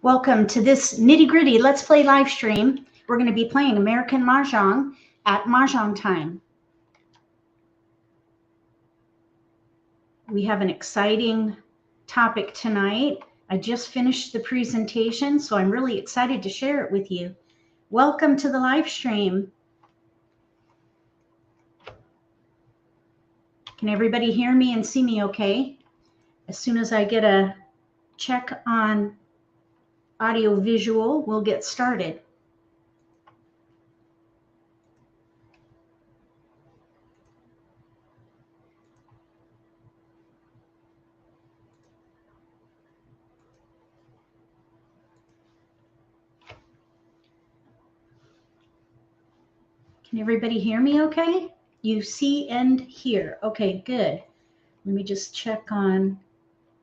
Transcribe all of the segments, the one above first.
Welcome to this Nitty-Gritty Let's Play live stream. We're going to be playing American Mahjong at Mahjong time. We have an exciting topic tonight. I just finished the presentation, so I'm really excited to share it with you. Welcome to the live stream. Can everybody hear me and see me okay? As soon as I get a check on audio visual, we'll get started. Can everybody hear me okay? You see and hear. Okay, good. Let me just check on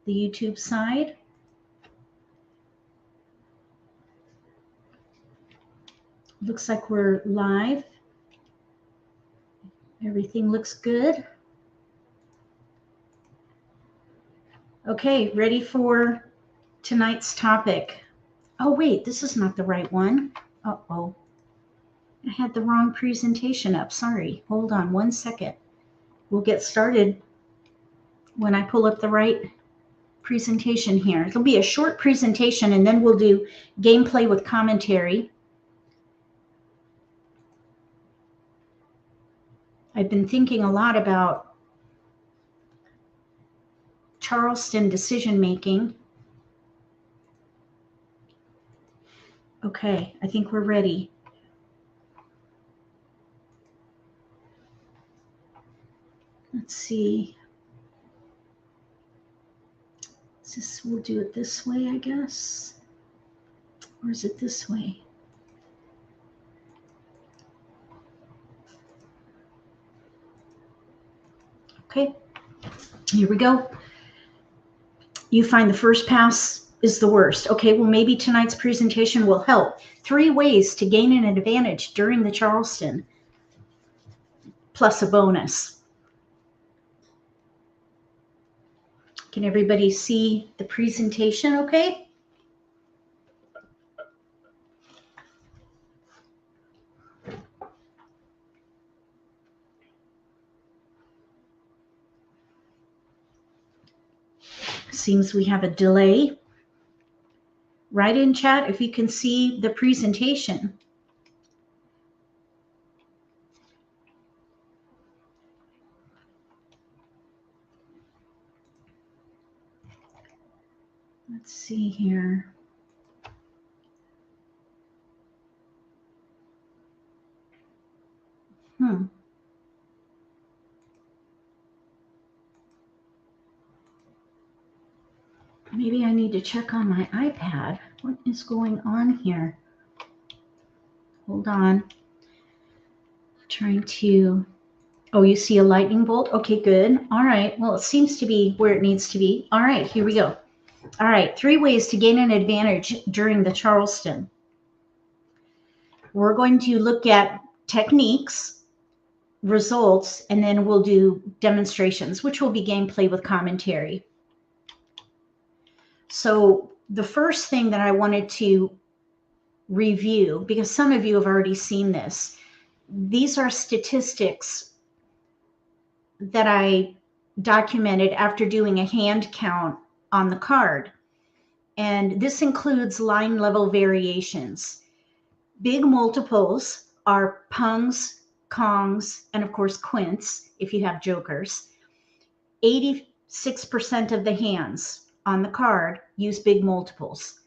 the YouTube side. Looks like we're live. Everything looks good. Okay, ready for tonight's topic. Oh, wait, this is not the right one. Uh-oh. I had the wrong presentation up. Sorry. Hold on one second. We'll get started when I pull up the right presentation here. It'll be a short presentation, and then we'll do gameplay with commentary. I've been thinking a lot about Charleston decision making. Okay, I think we're ready. Let's see. We'll do it this way, I guess. Or is it this way? Okay, here we go. You find the first pass is the worst. Okay, well, maybe tonight's presentation will help. 3 ways to gain an advantage during the Charleston, plus a bonus. Can everybody see the presentation okay? Seems we have a delay. Write in chat if you can see the presentation. Let's see here. Maybe I need to check on my iPad. What is going on here? Hold on. Trying to, oh, you see a lightning bolt? Okay, good. All right. Well, it seems to be where it needs to be. All right, here we go. All right, 3 ways to gain an advantage during the Charleston. We're going to look at techniques, results, and then we'll do demonstrations, which will be gameplay with commentary. So the first thing that I wanted to review, because some of you have already seen this, these are statistics that I documented after doing a hand count on the card. And this includes line level variations. Big multiples are pungs, kongs, and of course quints, if you have jokers. 86% of the hands on the card use big multiples.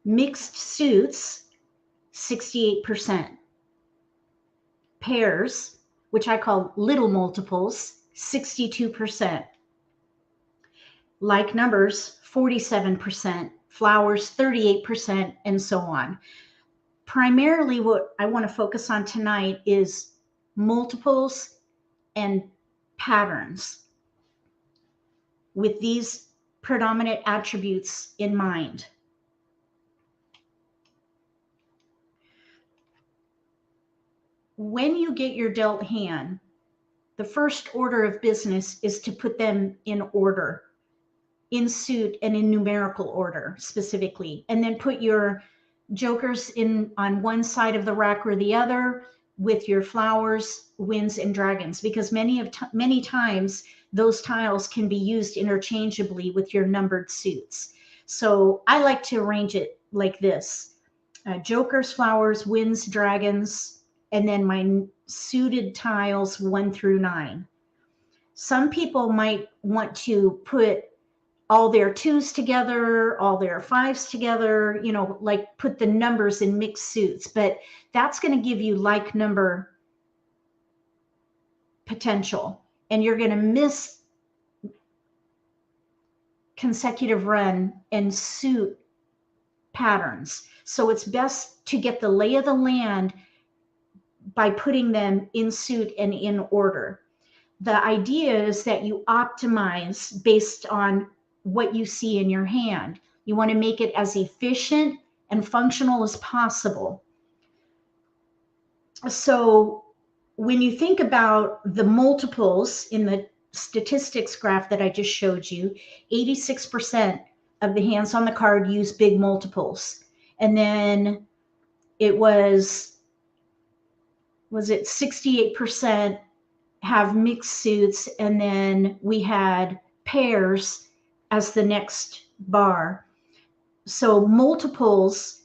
Mixed suits, 68%. Pairs, which I call little multiples, 62%. Like numbers, 47%. Flowers, 38%, and so on. Primarily what I want to focus on tonight is multiples and patterns with these predominant attributes in mind. When you get your dealt hand, the first order of business is to put them in order in suit and in numerical order specifically, and then put your jokers in on one side of the rack or the other with your flowers, winds, and dragons, because many times those tiles can be used interchangeably with your numbered suits. So I like to arrange it like this: jokers, flowers, winds, dragons, and then my suited tiles 1 through 9. Some people might want to put all their 2s together, all their 5s together, you know, like put the numbers in mixed suits, but that's going to give you like number potential, and you're going to miss consecutive run and suit patterns. So it's best to get the lay of the land by putting them in suit and in order. The idea is that you optimize based on what you see in your hand. You want to make it as efficient and functional as possible. So when you think about the multiples in the statistics graph that I just showed you, 86% of the hands on the card use big multiples. And then it was it 68% have mixed suits, and then we had pairs as the next bar. So multiples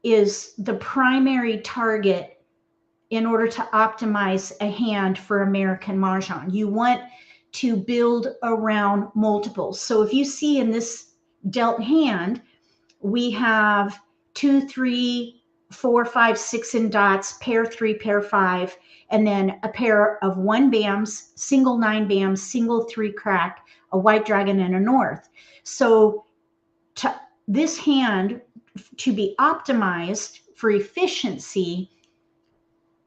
is the primary target in order to optimize a hand for American Mahjong. You want to build around multiples. So if you see in this dealt hand, we have 2, 3, 4, 5, 6 in dots, pair 3, pair 5, and then a pair of 1 BAMs, single 9 BAMs, single 3 crack, a white dragon, and a north. So this hand, to be optimized for efficiency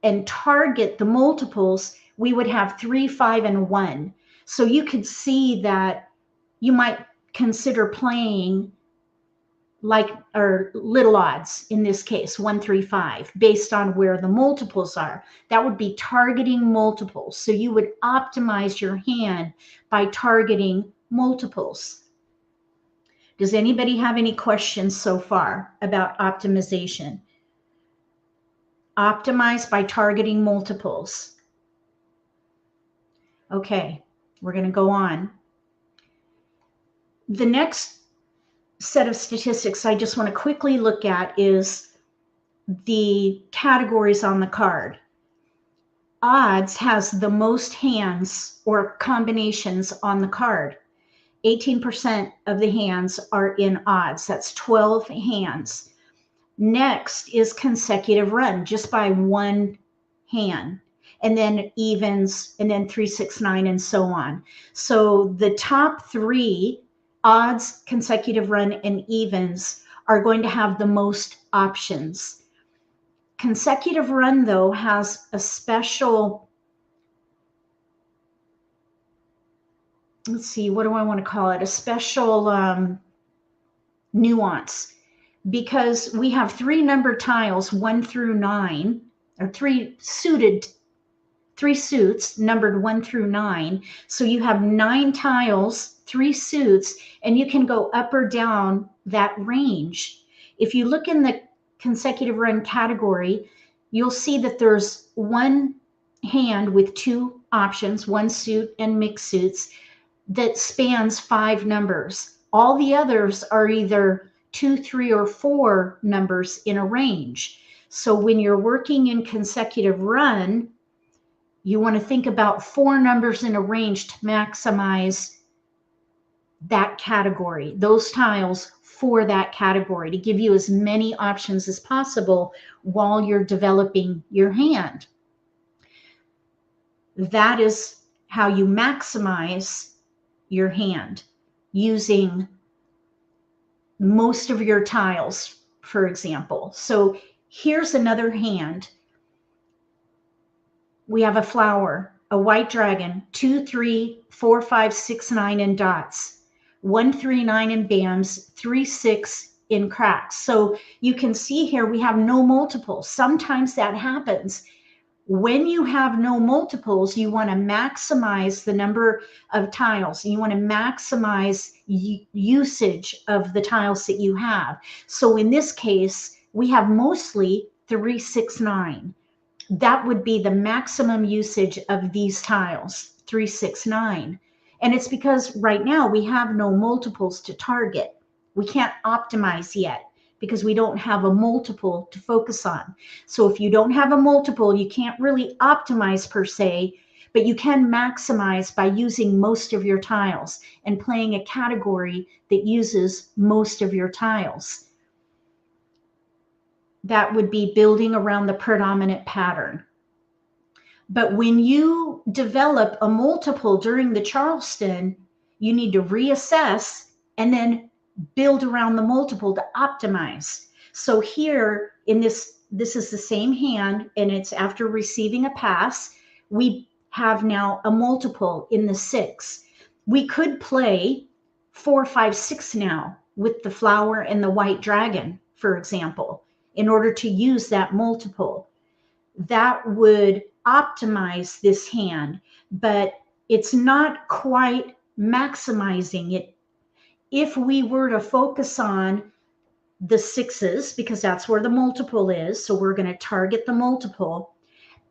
and target the multiples, we would have 3, 5, and 1. So you could see that you might consider playing like, or little odds in this case, 1, 3, 5, based on where the multiples are. That would be targeting multiples. So you would optimize your hand by targeting multiples. Does anybody have any questions so far about optimization? Optimize by targeting multiples. Okay, we're going to go on. The next set of statistics I just want to quickly look at is the categories on the card. Odds has the most hands or combinations on the card. 18% of the hands are in odds. That's 12 hands. Next is consecutive run, just by 1 hand, and then evens, and then 3, 6, 9, and so on. So the top 3, odds, consecutive run, and evens, are going to have the most options. Consecutive run, though, has a special, let's see, what do I want to call it? A special nuance, because we have 3 numbered tiles, 1 through 9, or 3 suits numbered 1 through 9. So you have 9 tiles, 3 suits, and you can go up or down that range. If you look in the consecutive run category, you'll see that there's 1 hand with 2 options, 1 suit and mixed suits, that spans 5 numbers. All the others are either 2, 3, or 4 numbers in a range. So when you're working in consecutive run, you want to think about 4 numbers in a range to maximize that category, those tiles for that category, to give you as many options as possible while you're developing your hand. That is how you maximize your hand, using most of your tiles, for example. So here's another hand. We have a flower, a white dragon, 2, 3, 4, 5, 6, 9 in dots, 1, 3, 9 in BAMs, 3, 6 in cracks. So you can see here we have no multiples. Sometimes that happens. When you have no multiples, you want to maximize the number of tiles. You want to maximize usage of the tiles that you have. So in this case, we have mostly 3, 6, 9. That would be the maximum usage of these tiles, 3, 6, 9. And it's because right now we have no multiples to target. We can't optimize yet because we don't have a multiple to focus on. So if you don't have a multiple, you can't really optimize per se, but you can maximize by using most of your tiles and playing a category that uses most of your tiles. That would be building around the predominant pattern. But when you develop a multiple during the Charleston, you need to reassess and then build around the multiple to optimize. So here in this is the same hand, and it's after receiving a pass. We have now a multiple in the 6. We could play 4, 5, 6 now with the flower and the white dragon, for example, in order to use that multiple. That would optimize this hand, but it's not quite maximizing it. If we were to focus on the 6s, because that's where the multiple is, so we're going to target the multiple,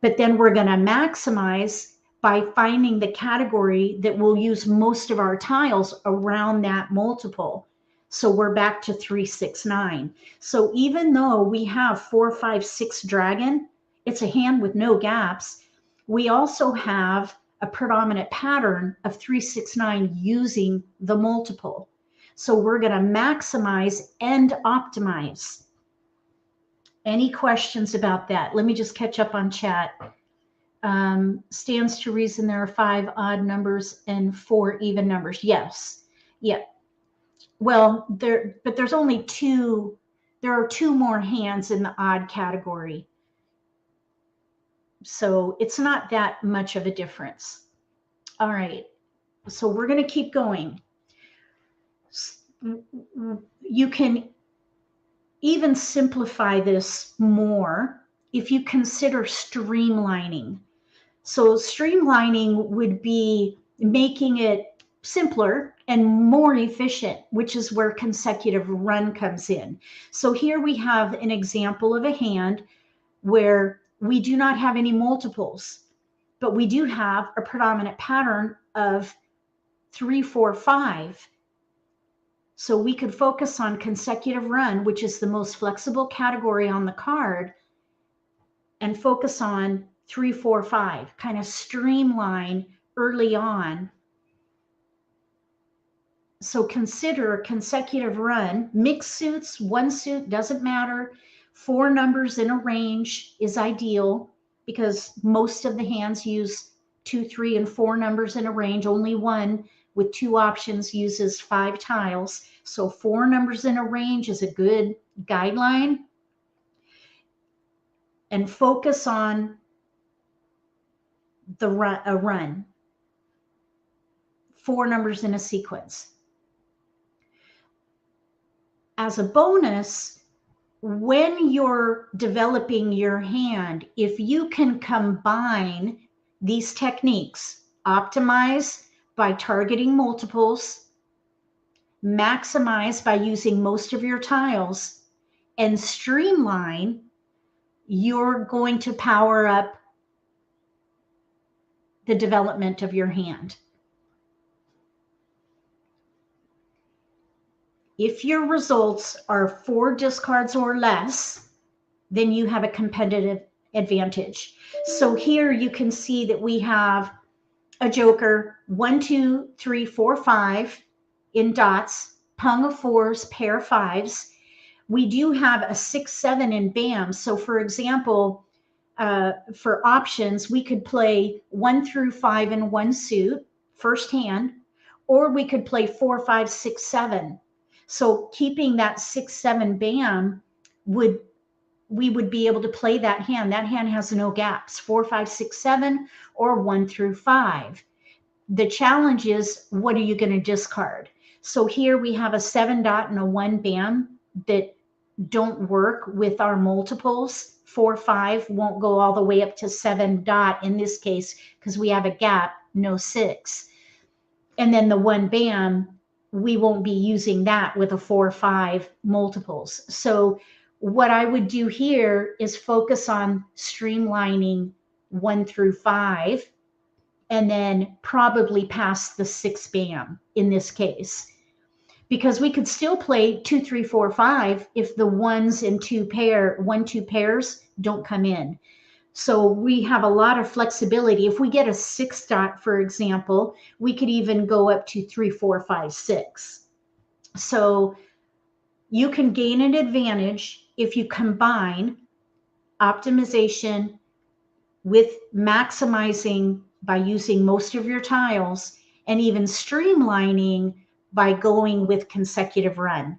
but then we're going to maximize by finding the category that will use most of our tiles around that multiple. So we're back to 3, 6, 9. So even though we have 4, 5, 6 dragon, it's a hand with no gaps. We also have a predominant pattern of 3, 6, 9 using the multiple. So we're going to maximize and optimize. Any questions about that? Let me just catch up on chat. Stands to reason there are 5 odd numbers and 4 even numbers. Yes. Yeah. Well, but there's only 2. There are 2 more hands in the odd category. So it's not that much of a difference. All right. So we're going to keep going. You can even simplify this more if you consider streamlining. So streamlining would be making it simpler and more efficient, which is where consecutive run comes in. So here we have an example of a hand where we do not have any multiples, but we do have a predominant pattern of 3, 4, 5. So we could focus on consecutive run, which is the most flexible category on the card, and focus on 3, 4, 5, kind of streamline early on. So consider consecutive run, mixed suits, 1 suit, doesn't matter. 4 numbers in a range is ideal because most of the hands use 2, 3, and 4 numbers in a range. Only one with 2 options uses 5 tiles. So 4 numbers in a range is a good guideline. And focus on a run. 4 numbers in a sequence. As a bonus, when you're developing your hand, if you can combine these techniques, optimize by targeting multiples, maximize by using most of your tiles, and streamline, you're going to power up the development of your hand. If your results are 4 discards or less, then you have a competitive advantage. So here you can see that we have a joker, 1, 2, 3, 4, 5 in dots, pung of 4s, pair of 5s. We do have a 6, 7 in BAM. So for example, for options, we could play 1 through 5 in 1 suit, first hand, or we could play 4, 5, 6, 7. So keeping that 6, 7 BAM, we would be able to play that hand. That hand has no gaps, 4, 5, 6, 7, or 1 through 5. The challenge is, what are you going to discard? So here we have a 7 dot and a 1 BAM that don't work with our multiples, 4, 5 won't go all the way up to 7 dot in this case because we have a gap, no 6. And then the 1 bam, we won't be using that with a 4, 5 multiples. So what I would do here is focus on streamlining 1 through 5 and then probably pass the 6 bam in this case. Because we could still play 2, 3, 4, 5 if the 1s and 2 pairs don't come in. So we have a lot of flexibility. If we get a 6 dot, for example, we could even go up to 3, 4, 5, 6. So you can gain an advantage if you combine optimization with maximizing by using most of your tiles, and even streamlining by going with consecutive run.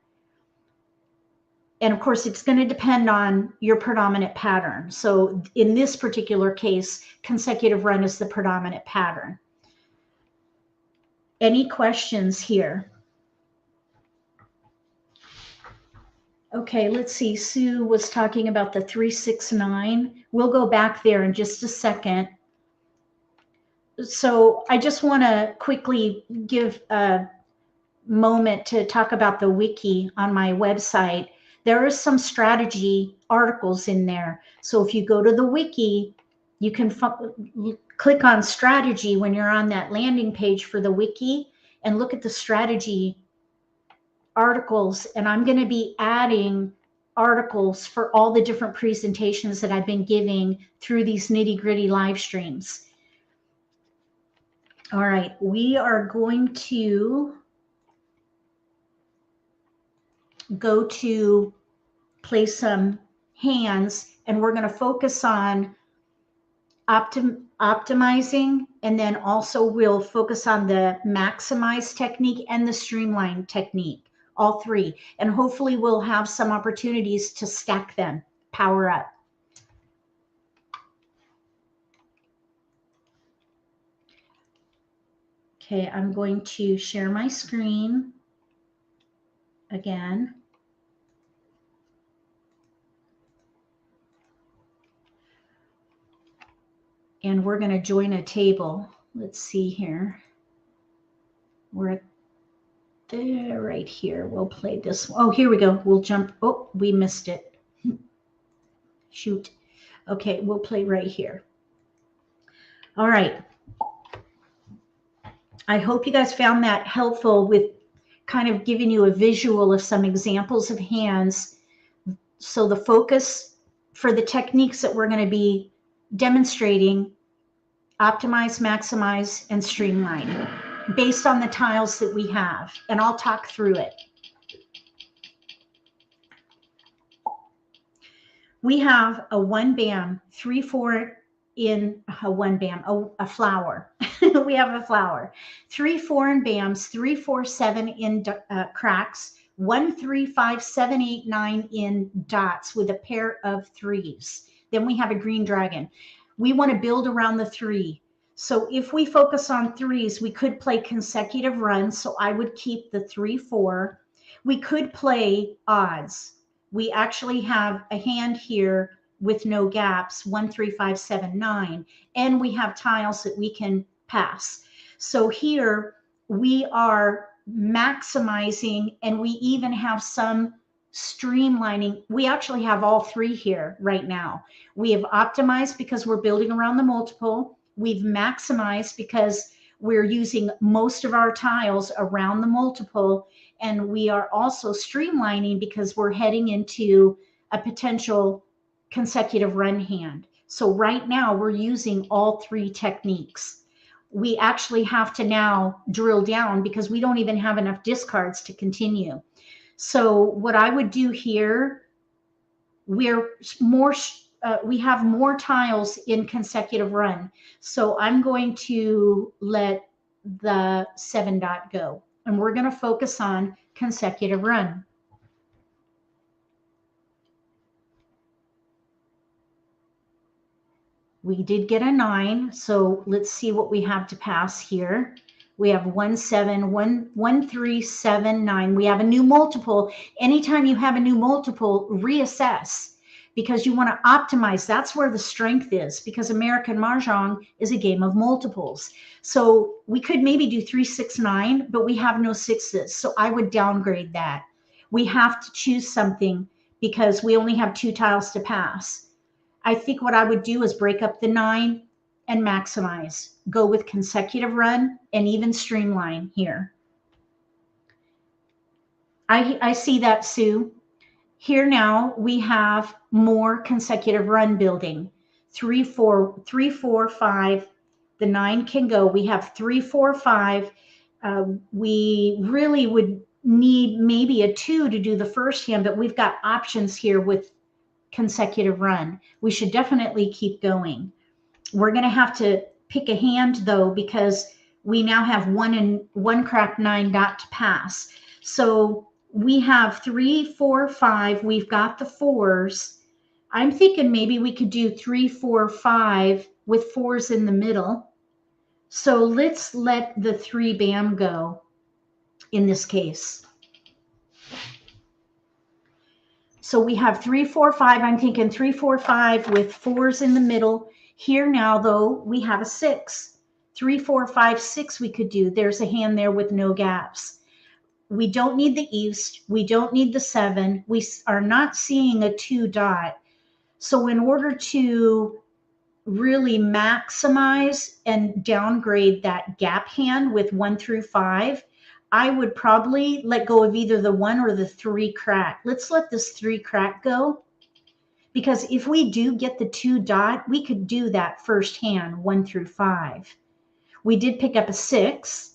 And of course, it's going to depend on your predominant pattern. So in this particular case, consecutive run is the predominant pattern. Any questions here? Okay, let's see. Sue was talking about the 369. We'll go back there in just a second. So I just want to quickly give a moment to talk about the wiki on my website. There is some strategy articles in there. So if you go to the wiki, you can click on strategy when you're on that landing page for the wiki and look at the strategy articles. And I'm going to be adding articles for all the different presentations that I've been giving through these nitty-gritty live streams. All right, we are going to go to play some hands, and we're going to focus on optimizing, and then also we'll focus on the maximize technique and the streamline technique, all three. And hopefully we'll have some opportunities to stack them, power up. Okay, I'm going to share my screen again. And we're going to join a table. Let's see here. We're there, right here. We'll play this. Oh, here we go. We'll jump. Oh, we missed it. Shoot. Okay, we'll play right here. All right. I hope you guys found that helpful with kind of giving you a visual of some examples of hands. So the focus for the techniques that we're going to be demonstrating: optimize, maximize, and streamline based on the tiles that we have. And I'll talk through it. We have a 1 bam, 3, 4 in a 1 bam, a flower. We have a flower. 3, 4 in bams, 3, 4, 7 in cracks, 1, 3, 5, 7, 8, 9 in dots with a pair of 3s. Then we have a green dragon. We want to build around the 3. So if we focus on 3s, we could play consecutive runs. So I would keep the 3, 4. We could play odds. We actually have a hand here with no gaps, 1, 3, 5, 7, 9. And we have tiles that we can pass. So here we are maximizing, and we even have some streamlining. We actually have all 3 here right now. We have optimized because we're building around the multiple. We've maximized because we're using most of our tiles around the multiple. And we are also streamlining because we're heading into a potential consecutive run hand. So right now we're using all 3 techniques. We actually have to now drill down because we don't even have enough discards to continue. So what I would do here, we have more tiles in consecutive run. So I'm going to let the 7 dot go, and we're going to focus on consecutive run. We did get a 9, so let's see what we have to pass here. We have 1, 7, 1, 3, 7, 9. We have a new multiple. Anytime you have a new multiple, reassess, because you want to optimize. That's where the strength is, because American Mahjong is a game of multiples. So we could maybe do 3, 6, 9, but we have no sixes. So I would downgrade that. We have to choose something because we only have 2 tiles to pass. I think what I would do is break up the 9 and maximize. Go with consecutive run and even streamline here. I see that, Sue. Here now we have more consecutive run building. 3, 4, 3, 4, 5. The 9 can go. We have 3, 4, 5. We really would need maybe a 2 to do the first hand, but we've got options here with consecutive run. We should definitely keep going. We're going to have to pick a hand though, because we now have 1 cracked 9 dot to pass. So we have 3, 4, 5. We've got the 4s. I'm thinking maybe we could do 3, 4, 5 with 4s in the middle. So let's let the 3 bam go in this case. So we have 3, 4, 5. I'm thinking 3, 4, 5 with 4s in the middle. Here now, though, we have a 6. 3, 4, 5, 6 we could do. There's a hand there with no gaps. We don't need the east. We don't need the 7. We are not seeing a 2 dot. So in order to really maximize and downgrade that gap hand with 1 through 5, I would probably let go of either the 1 or the 3 crack. Let's let this 3 crack go, because if we do get the 2 dot, we could do that first hand 1 through 5. We did pick up a 6.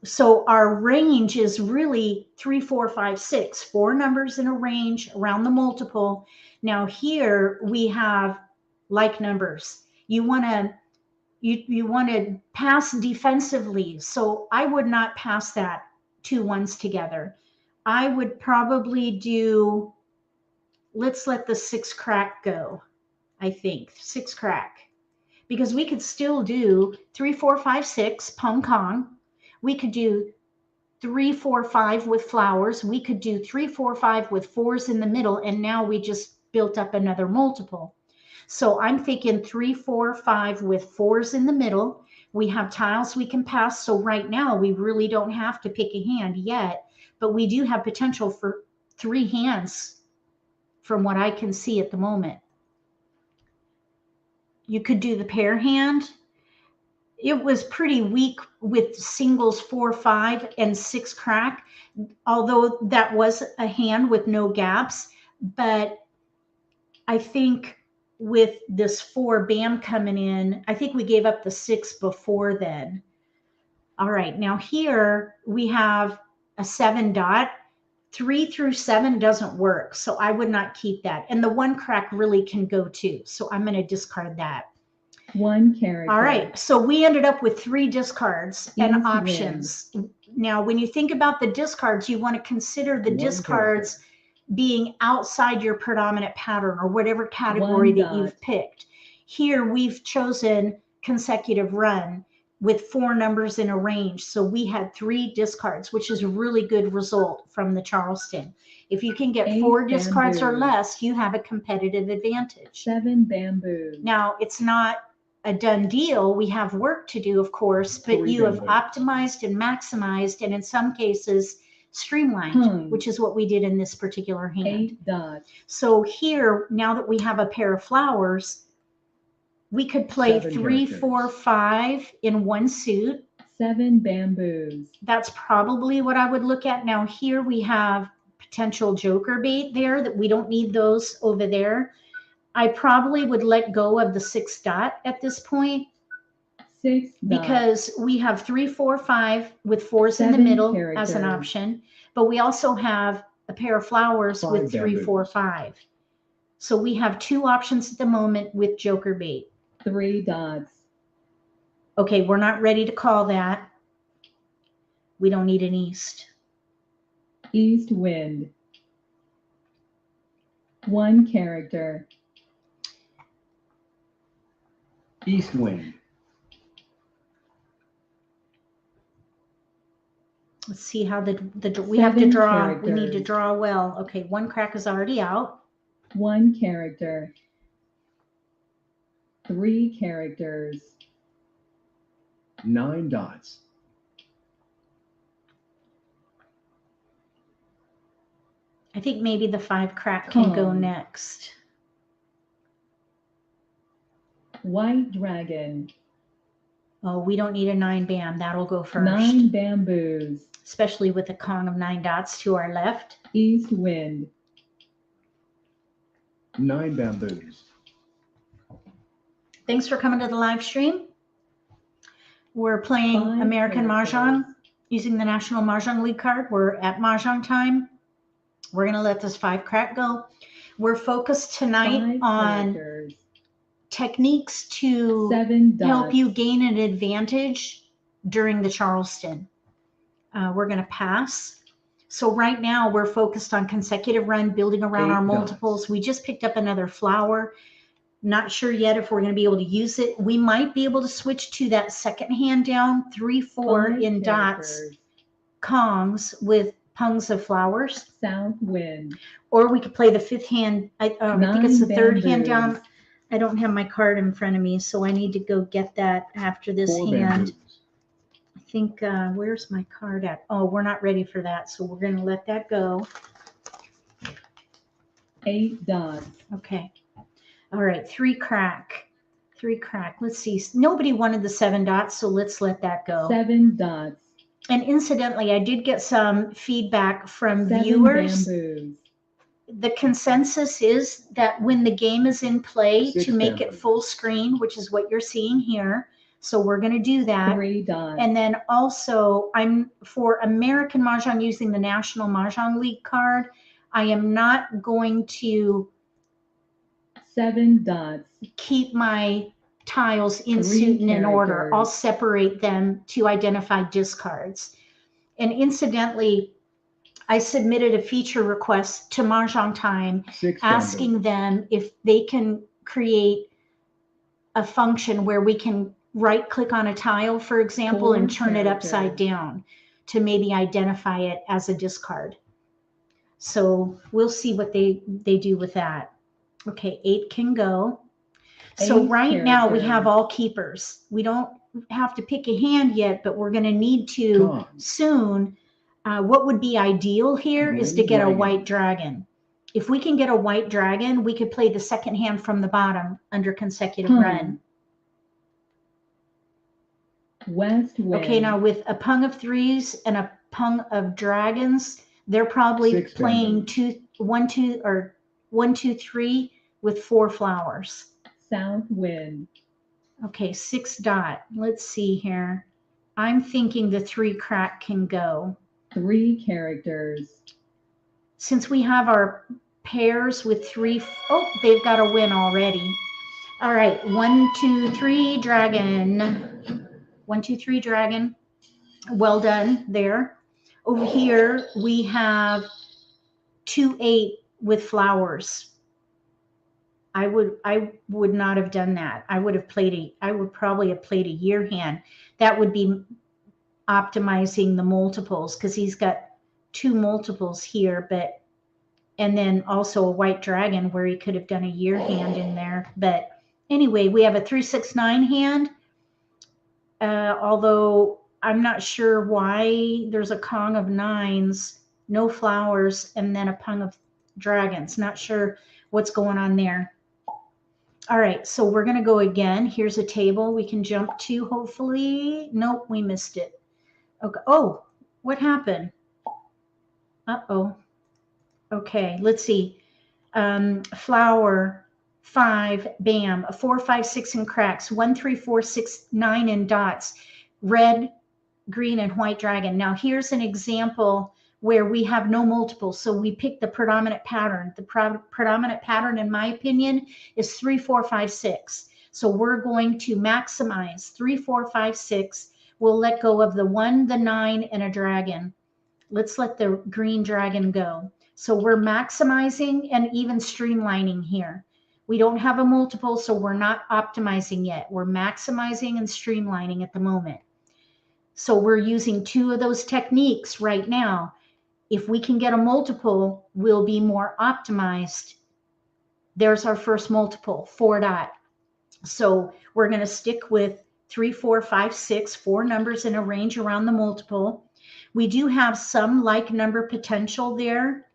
So our range is really 3, 4, 5, 6, 4 numbers in a range around the multiple. Now here we have like numbers. You want to pass defensively. So I would not pass that 2 1s together. I would probably do, let's let the 6 crack go. I think 6 crack, because we could still do 3, 4, 5, 6 pong kong. We could do 3, 4, 5 with flowers. We could do 3, 4, 5 with 4s in the middle. And now we just built up another multiple. So I'm thinking 3, 4, 5 with 4s in the middle. We have tiles we can pass. So right now we really don't have to pick a hand yet, but we do have potential for 3 hands from what I can see at the moment. You could do the pair hand. It was pretty weak with singles 4, 5, and 6 crack, although that was a hand with no gaps. But I think with this 4 bam coming in, I think we gave up the 6 before then. All right, now here we have a 7 dot. 3 through 7 doesn't work, so I would not keep that. And the 1 crack really can go too, so I'm going to discard that. 1 character. All right, so we ended up with 3 discards and options. Now, when you think about the discards, you want to consider the discards being outside your predominant pattern or whatever category that you've picked. Here, we've chosen consecutive run with 4 numbers in a range. So we had 3 discards, which is a really good result from the Charleston. If you can get 4 discards or less, you have a competitive advantage. 7 bamboo. Now, it's not a done deal. We have work to do, of course, but you have optimized and maximized, and in some cases streamlined, which is what we did in this particular hand. 8 dots. So here, now that we have a pair of flowers, we could play 3, 4, 5 in 1 suit. 7 bamboos. That's probably what I would look at. Now here we have potential joker bait there that we don't need those over there. I probably would let go of the 6 dot at this point. 6 because we have 3, 4, 5 with 4s in the middle as an option, but we also have a pair of flowers with 3, 4, 5. So we have 2 options at the moment with joker bait. 3 dots. Okay, we're not ready to call that. We don't need an east. East wind. 1 character. East wind. Let's see how we have to draw. Characters. We need to draw well. Okay, 1 crack is already out. 1 character, 3 characters, 9 dots, I think maybe the 5 crack can go Come. next. white dragon, Oh, we don't need a 9 bam. That'll go first. 9 bamboos, Especially with a Kong of 9 dots to our left. east wind, 9 bamboos, Thanks for coming to the live stream. We're playing 5 American characters, Mahjong using the National Mahjong League card. We're at Mahjong time. We're going to let this 5 crack go. We're focused tonight 5 on characters, techniques to 7 dots, help you gain an advantage during the Charleston. We're going to pass. So right now we're focused on consecutive run, building around 8 our dots. multiples. We just picked up another flower. Not sure yet if we're going to be able to use it. We might be able to switch to that second hand down, 3, 4 5 in dots, characters, Kongs with pungs of flowers. south wind, Or we could play the 5th hand. I think it's the 9 3rd hand down. bamboos, I don't have my card in front of me, so I need to go get that after this 4 hand. bamboos, I think, where's my card at? Oh, we're not ready for that, so we're going to let that go. 8 dots, Okay. All right, 3 crack. 3 crack. Let's see. Nobody wanted the 7 dots, so let's let that go. 7 dots, And incidentally, I did get some feedback from 7 viewers. bamboos, The consensus is that when the game is in play, 6 to make it bamboos, full screen, which is what you're seeing here. So we're going to do that. 3 dots, And then also, I'm for American Mahjong using the National Mahjong League card. I am not going to 7 dots, keep my tiles in 3 suit and in order. characters. I'll separate them to identify discards. And incidentally, I submitted a feature request to Mahjong Time 6 asking bamboos, them if they can create a function where we can right click on a tile, for example, 4 and turn it upside characters. down to maybe identify it as a discard. So we'll see what they do with that. Okay, 8 can go. So 8 right now we have characters. all keepers. We don't have to pick a hand yet, but we're going to need to Kongs, soon. What would be ideal here is to Green get a dragon. white dragon. If we can get a white dragon, we could play the second hand from the bottom under consecutive run. West wind, Okay, now with a pung of 3s and a pung of dragons, they're probably 6 playing bamboos, 1, 2, 3 with 4 flowers. south wind, Okay, 6 dot. Let's see here. I'm thinking the 3 crack can go. 3 characters, Since we have our pairs with 3, oh, they've got a win already. All right, 1, 2, 3, dragon. 1, 2, 3, dragon. Well done there. Over here, we have 2, 8 with flowers. I would not have done that. I would probably have played a year hand. That would be optimizing the multiples because he's got 2 multiples here, and then also a white dragon where he could have done a year hand in there. But anyway, we have a 3, 6, 9 hand. Although I'm not sure why there's a Kong of 9s, no flowers, and then a pung of dragons. Not sure what's going on there. All right, so we're going to go again. Here's a table we can jump to, hopefully. Nope, we missed it. Okay. Oh, what happened? Uh-oh. Okay, let's see. Flower, 5, bam. 4, 5, 6 in cracks. 1, 3, 4, 6, 9 in dots. Red, green, and white dragon. Now, here's an example where we have no multiples. So we pick the predominant pattern. The predominant pattern, in my opinion, is 3, 4, 5, 6. So we're going to maximize 3, 4, 5, 6. We'll let go of the 1, the 9, and a dragon. Let's let the green dragon go. So we're maximizing and even streamlining here. We don't have a multiple, so we're not optimizing yet. We're maximizing and streamlining at the moment. So we're using 2 of those techniques right now. If we can get a multiple, we'll be more optimized There's our first multiple, 4 dot. So we're going to stick with 3, 4, 5, 6, 4 numbers in a range around the multiple. We do have some like number potential there.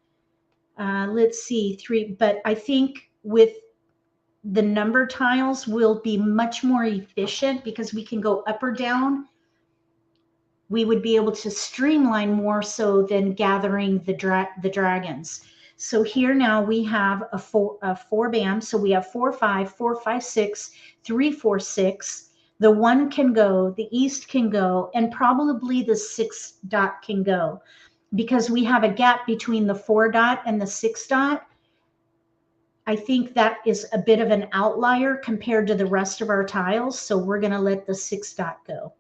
Let's see, 3, but I think with the number tiles will be much more efficient because we can go up or down. We would be able to streamline more so than gathering the dragons. So here now we have a 4 bam. So we have 4, 5, 4, 5, 6, 3, 4, 6. The 1 can go, the east can go, and probably the 6 dot can go because we have a gap between the 4 dot and the 6 dot. I think that is a bit of an outlier compared to the rest of our tiles. So we're going to let the 6 dot go.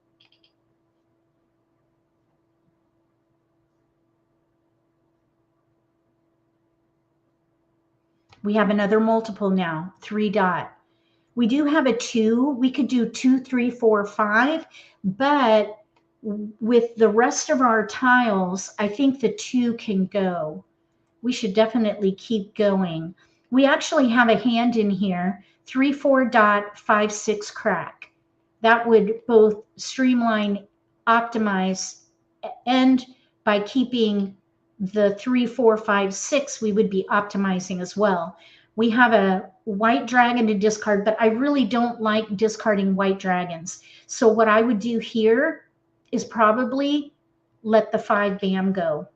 We have another multiple now, 3 dot. We do have a 2. We could do 2, 3, 4, 5, but with the rest of our tiles, I think the 2 can go. We should definitely keep going. We actually have a hand in here, 3, 4 dot, 5, 6 crack. That would both streamline, optimize, and by keeping the 3, 4, 5, 6, we would be optimizing as well. We have a white dragon to discard, but I really don't like discarding white dragons. So what I would do here is probably let the 5 bam go.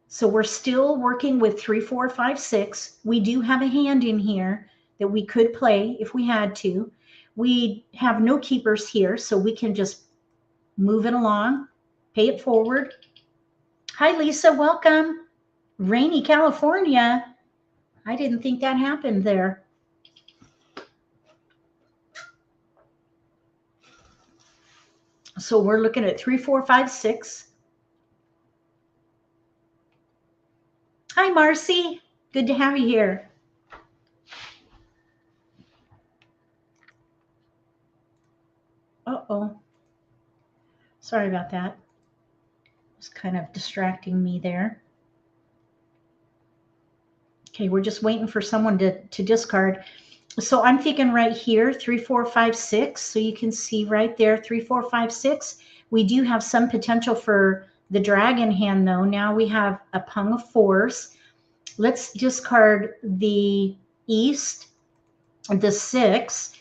So we're still working with 3, 4, 5, 6. We do have a hand in here that we could play if we had to. We have no keepers here, so we can just move it along, pay it forward. Hi, Lisa, welcome. Rainy California. I didn't think that happened there. So we're looking at 3, 4, 5, 6. Hi, Marcy. Good to have you here. Uh-oh. Sorry about that. It's kind of distracting me there. Okay, we're just waiting for someone to discard. So I'm thinking right here, 3, 4, 5, 6. So you can see right there, 3, 4, 5, 6. We do have some potential for the dragon hand though. Now we have a pung of 4s. Let's discard the east, the 6.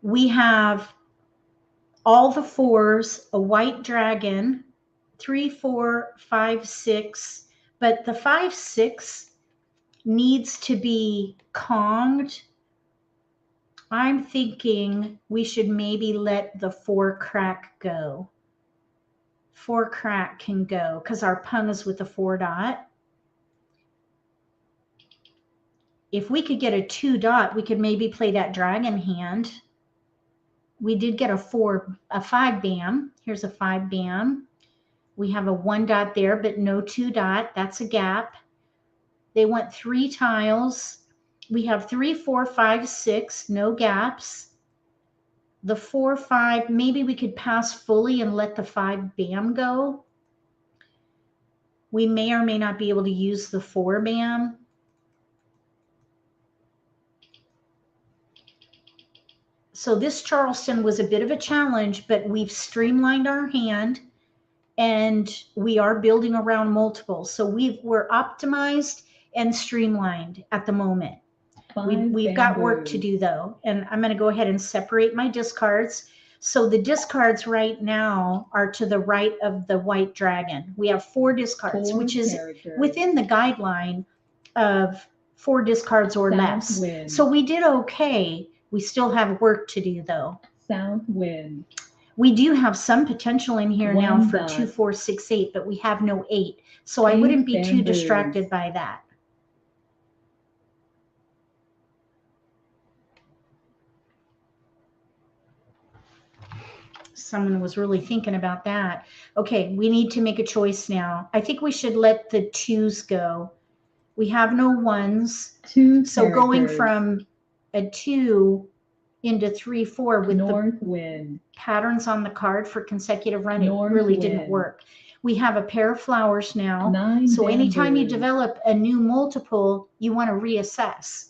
We have all the 4s, a white dragon, 3, 4, 5, 6. But the 5, 6 needs to be conged. I'm thinking we should maybe let the 4 crack go. 4 crack can go because our pung is with the 4 dot. If we could get a 2 dot, we could maybe play that dragon hand. We did get a 5 bam. Here's a 5 bam. We have a 1 dot there, but no 2 dot. That's a gap. They want 3 tiles. We have 3, 4, 5, 6, no gaps. The 4, 5, maybe we could pass fully and let the 5 bam go. We may or may not be able to use the 4 bam. So this Charleston was a bit of a challenge, but we've streamlined our hand and we are building around multiples. So we're optimized and streamlined at the moment. We've got work to do though. And I'm going to go ahead and separate my discards. So the discards right now are to the right of the white dragon. We have 4 discards, which is within the guideline of 4 discards or less. So we did okay. We still have work to do though. South wind. We do have some potential in here now for 2, 4, 6, 8, but we have no 8. So I wouldn't be too distracted by that. Someone was really thinking about that. Okay, we need to make a choice now. I think we should let the 2s go. We have no 1s. 2 so going from a 2 into 3, 4 with north the wind patterns on the card for consecutive run, it really didn't work. We have a pair of flowers now. 9 So anytime you bamboos. develop a new multiple, you want to reassess.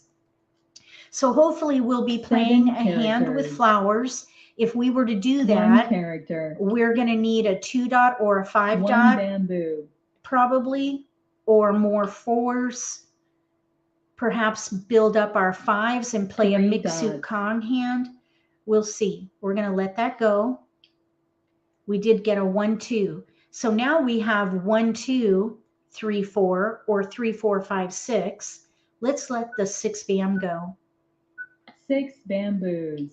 So hopefully we'll be playing a hand with characters. flowers. If we were to do 1 that, character. we're going to need a 2 dot or a 5 1 dot bamboo. probably, or more 4s. Perhaps build up our 5s and play a 3 mixed suit dots. Kong hand. We'll see. We're going to let that go. We did get a 1, 2. So now we have 1, 2, 3, 4, or 3, 4, 5, 6. Let's let the 6 bam go. 6 bamboos.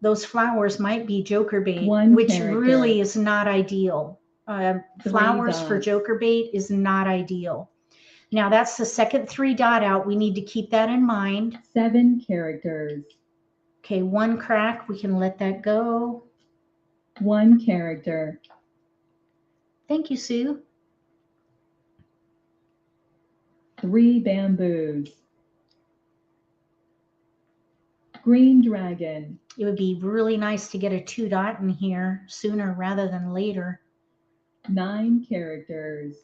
Those flowers might be joker bait, 1 which character. really is not ideal. 3 Flowers for dots. joker bait is not ideal. Now that's the second 3 dot out. We need to keep that in mind. 7 characters. Okay, 1 crack. We can let that go. 1 character. Thank you, Sue. 3 bamboos. Green dragon. It would be really nice to get a 2 dot in here sooner rather than later. 9 characters.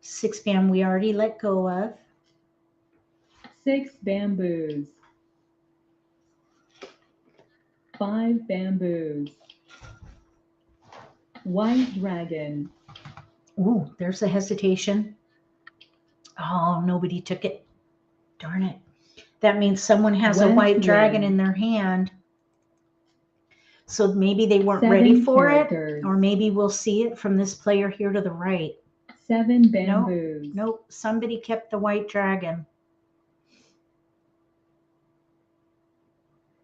6 bam we already let go of. 6 bamboos. 5 bamboos. White dragon. Ooh, there's a hesitation. Oh, nobody took it. Darn it. That means someone has a West white dragon wind. in their hand. So maybe they weren't 7 ready for characters. it, or maybe we'll see it from this player here to the right. 7 bamboos. Nope, somebody kept the white dragon.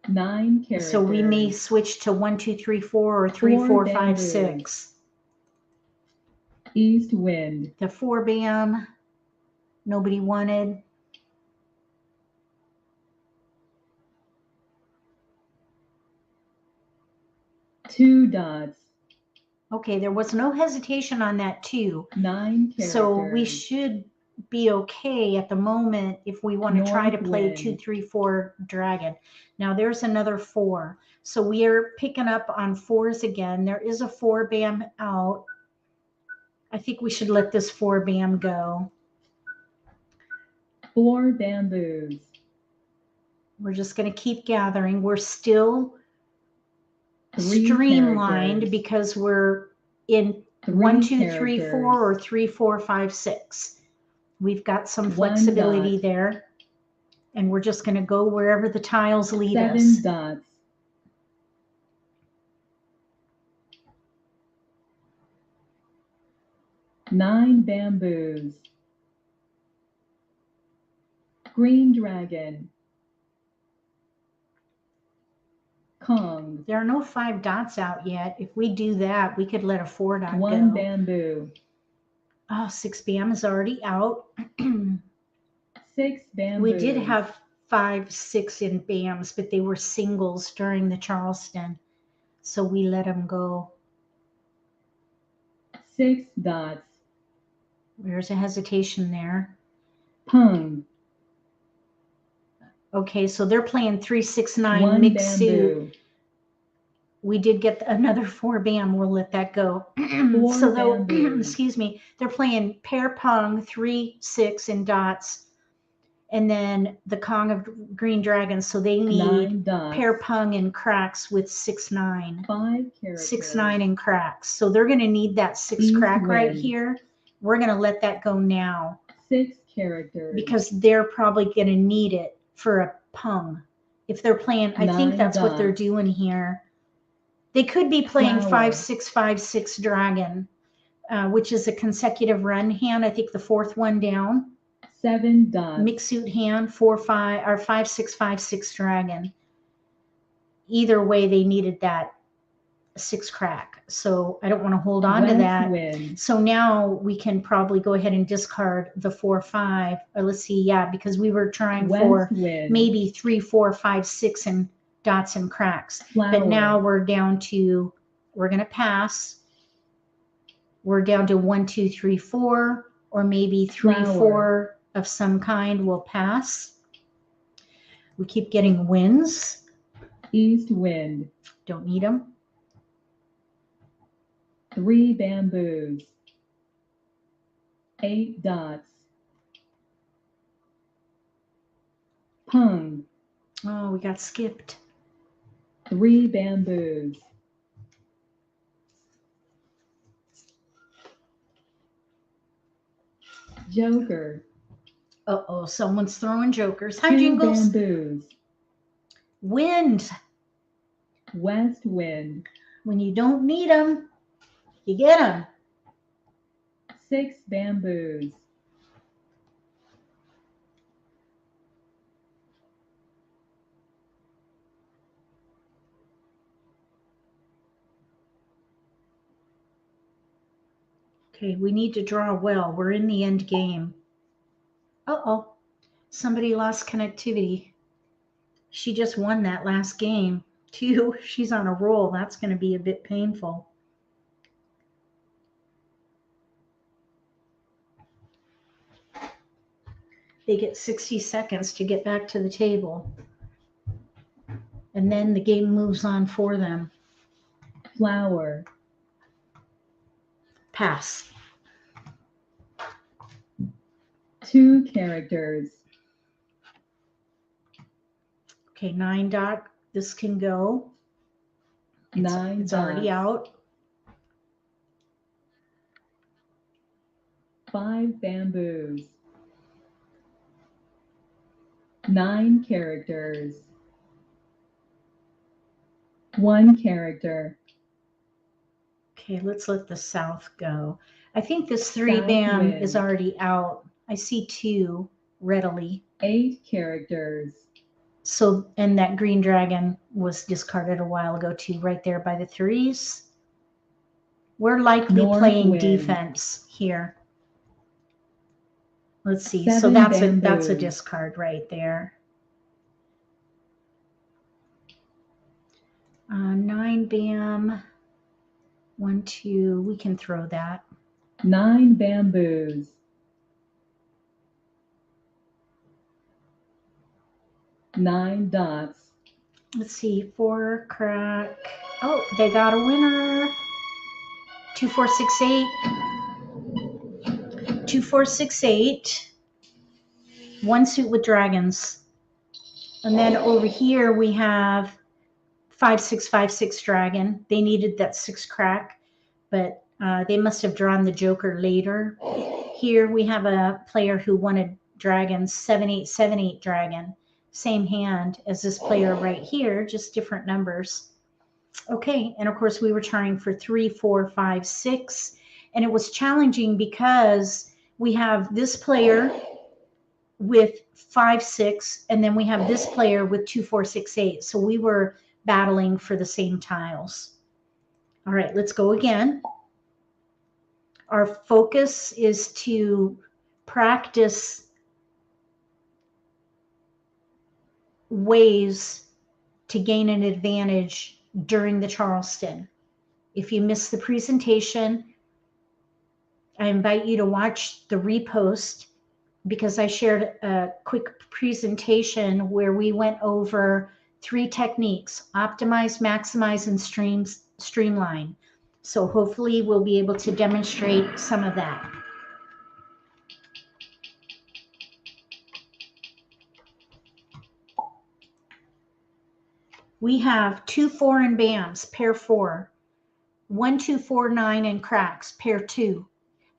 9 characters. So we may switch to 1, 2, 3, 4, or 3, 4 4, 5, bamboos. 6. East wind. The 4 bam, nobody wanted. Two dots. Okay, there was no hesitation on that 2. 9 characters. So we should be okay at the moment if we want to try to North play wind. 2, 3, 4 dragon. Now there's another 4. So we are picking up on 4s again. There is a 4 bam out. I think we should let this 4 bam go. 4 bamboos. We're just going to keep gathering. We're still 3 streamlined characters. because we're in 3 1, 2, 3, characters. 4, or 3, 4, 5, 6. We've got some 1 flexibility dot. there. And we're just going to go wherever the tiles lead 7 us. dots. 9 bamboos. Green dragon. Kong. There are no 5 dots out yet. If we do that, we could let a 4 dot 1 go. bamboo. Oh, 6 bam is already out. 6 bamboos. We did have 5, 6 in bams, but they were singles during the Charleston. So we let them go. 6 dots. There's a hesitation there. Pung. Okay, so they're playing 3, 6, 9 1 mixed suit. bamboo. We did get another 4 bam. We'll let that go. 4 So though, bamboo. excuse me, they're playing pair pung, 3, 6 in dots, and then the Kong of Green Dragons. So they 9 need dots. pair pung and cracks with 6, 9. 5 characters. 6, 9 and cracks. So they're going to need that 6 East crack right wind. here. We're going to let that go now 6 characters. because they're probably going to need it for a pung. If they're playing, I think 9 that's what they're dots. doing here. They could be playing Flower. 5, 6, 5, 6 dragon, which is a consecutive run hand. I think the 4th one down. 7 dots. Mixed suit hand, 4, 5, or 5, 6, 5, 6 dragon. Either way, they needed that 6 crack. So I don't want to hold on to West that. wind. So now we can probably go ahead and discard the 4, 5. Or let's see, yeah, because we were trying for West wind. maybe 3, 4, 5, 6 and dots and cracks. Flower. But now we're down to, we're going to pass. We're down to 1, 2, 3, 4, or maybe 3, Flower. 4 of some kind will pass. We keep getting wins. East wind. Don't need them. 3 bamboos, 8 dots, pung, Oh, we got skipped. 3 bamboos, joker, Uh-oh, someone's throwing jokers. Hi, 2 Jingles. bamboos, Wind. west wind, When you don't need them, you get them. 6 bamboos, Okay, we need to draw well. We're in the end game. Uh-oh, somebody lost connectivity. She just won that last game, too. She's on a roll. That's going to be a bit painful. They get 60 seconds to get back to the table. And then the game moves on for them. flower, Pass. 2 characters, Okay, 9 dot. This can go. 9 It's already dots, out. 5 bamboos, 9 characters, 1 character, Okay, let's let the south go. I think this 3 South bam wind. is already out. I see 2 readily. 8 characters, So, and that green dragon was discarded a while ago too, right there by the 3s. We're likely North playing wind. defense here. Let's see. 7 So that's a bamboos. discard right there. 9 bam. 1, 2. We can throw that. 9 bamboos, 9 dots, Let's see. 4 crack. Oh, they got a winner. 2, 4, 6, 8. 2, 4, 6, 8. 1 suit with dragons. And then over here we have 5, 6, 5, 6 dragon. They needed that 6 crack, but they must have drawn the joker later. Here we have a player who wanted dragons, 7, 8, 7, 8 dragon. Same hand as this player right here, just different numbers. Okay, and of course we were trying for 3, 4, 5, 6. And it was challenging because we have this player with 5, 6, and then we have this player with 2, 4, 6, 8. So we were battling for the same tiles. All right, let's go again. Our focus is to practice ways to gain an advantage during the Charleston. If you missed the presentation, I invite you to watch the repost because I shared a quick presentation where we went over 3 techniques: optimize, maximize, and streamline. So hopefully we'll be able to demonstrate some of that. We have 2, 4 and bams, pair 4. 1, 2, 4, 9 and cracks, pair 2.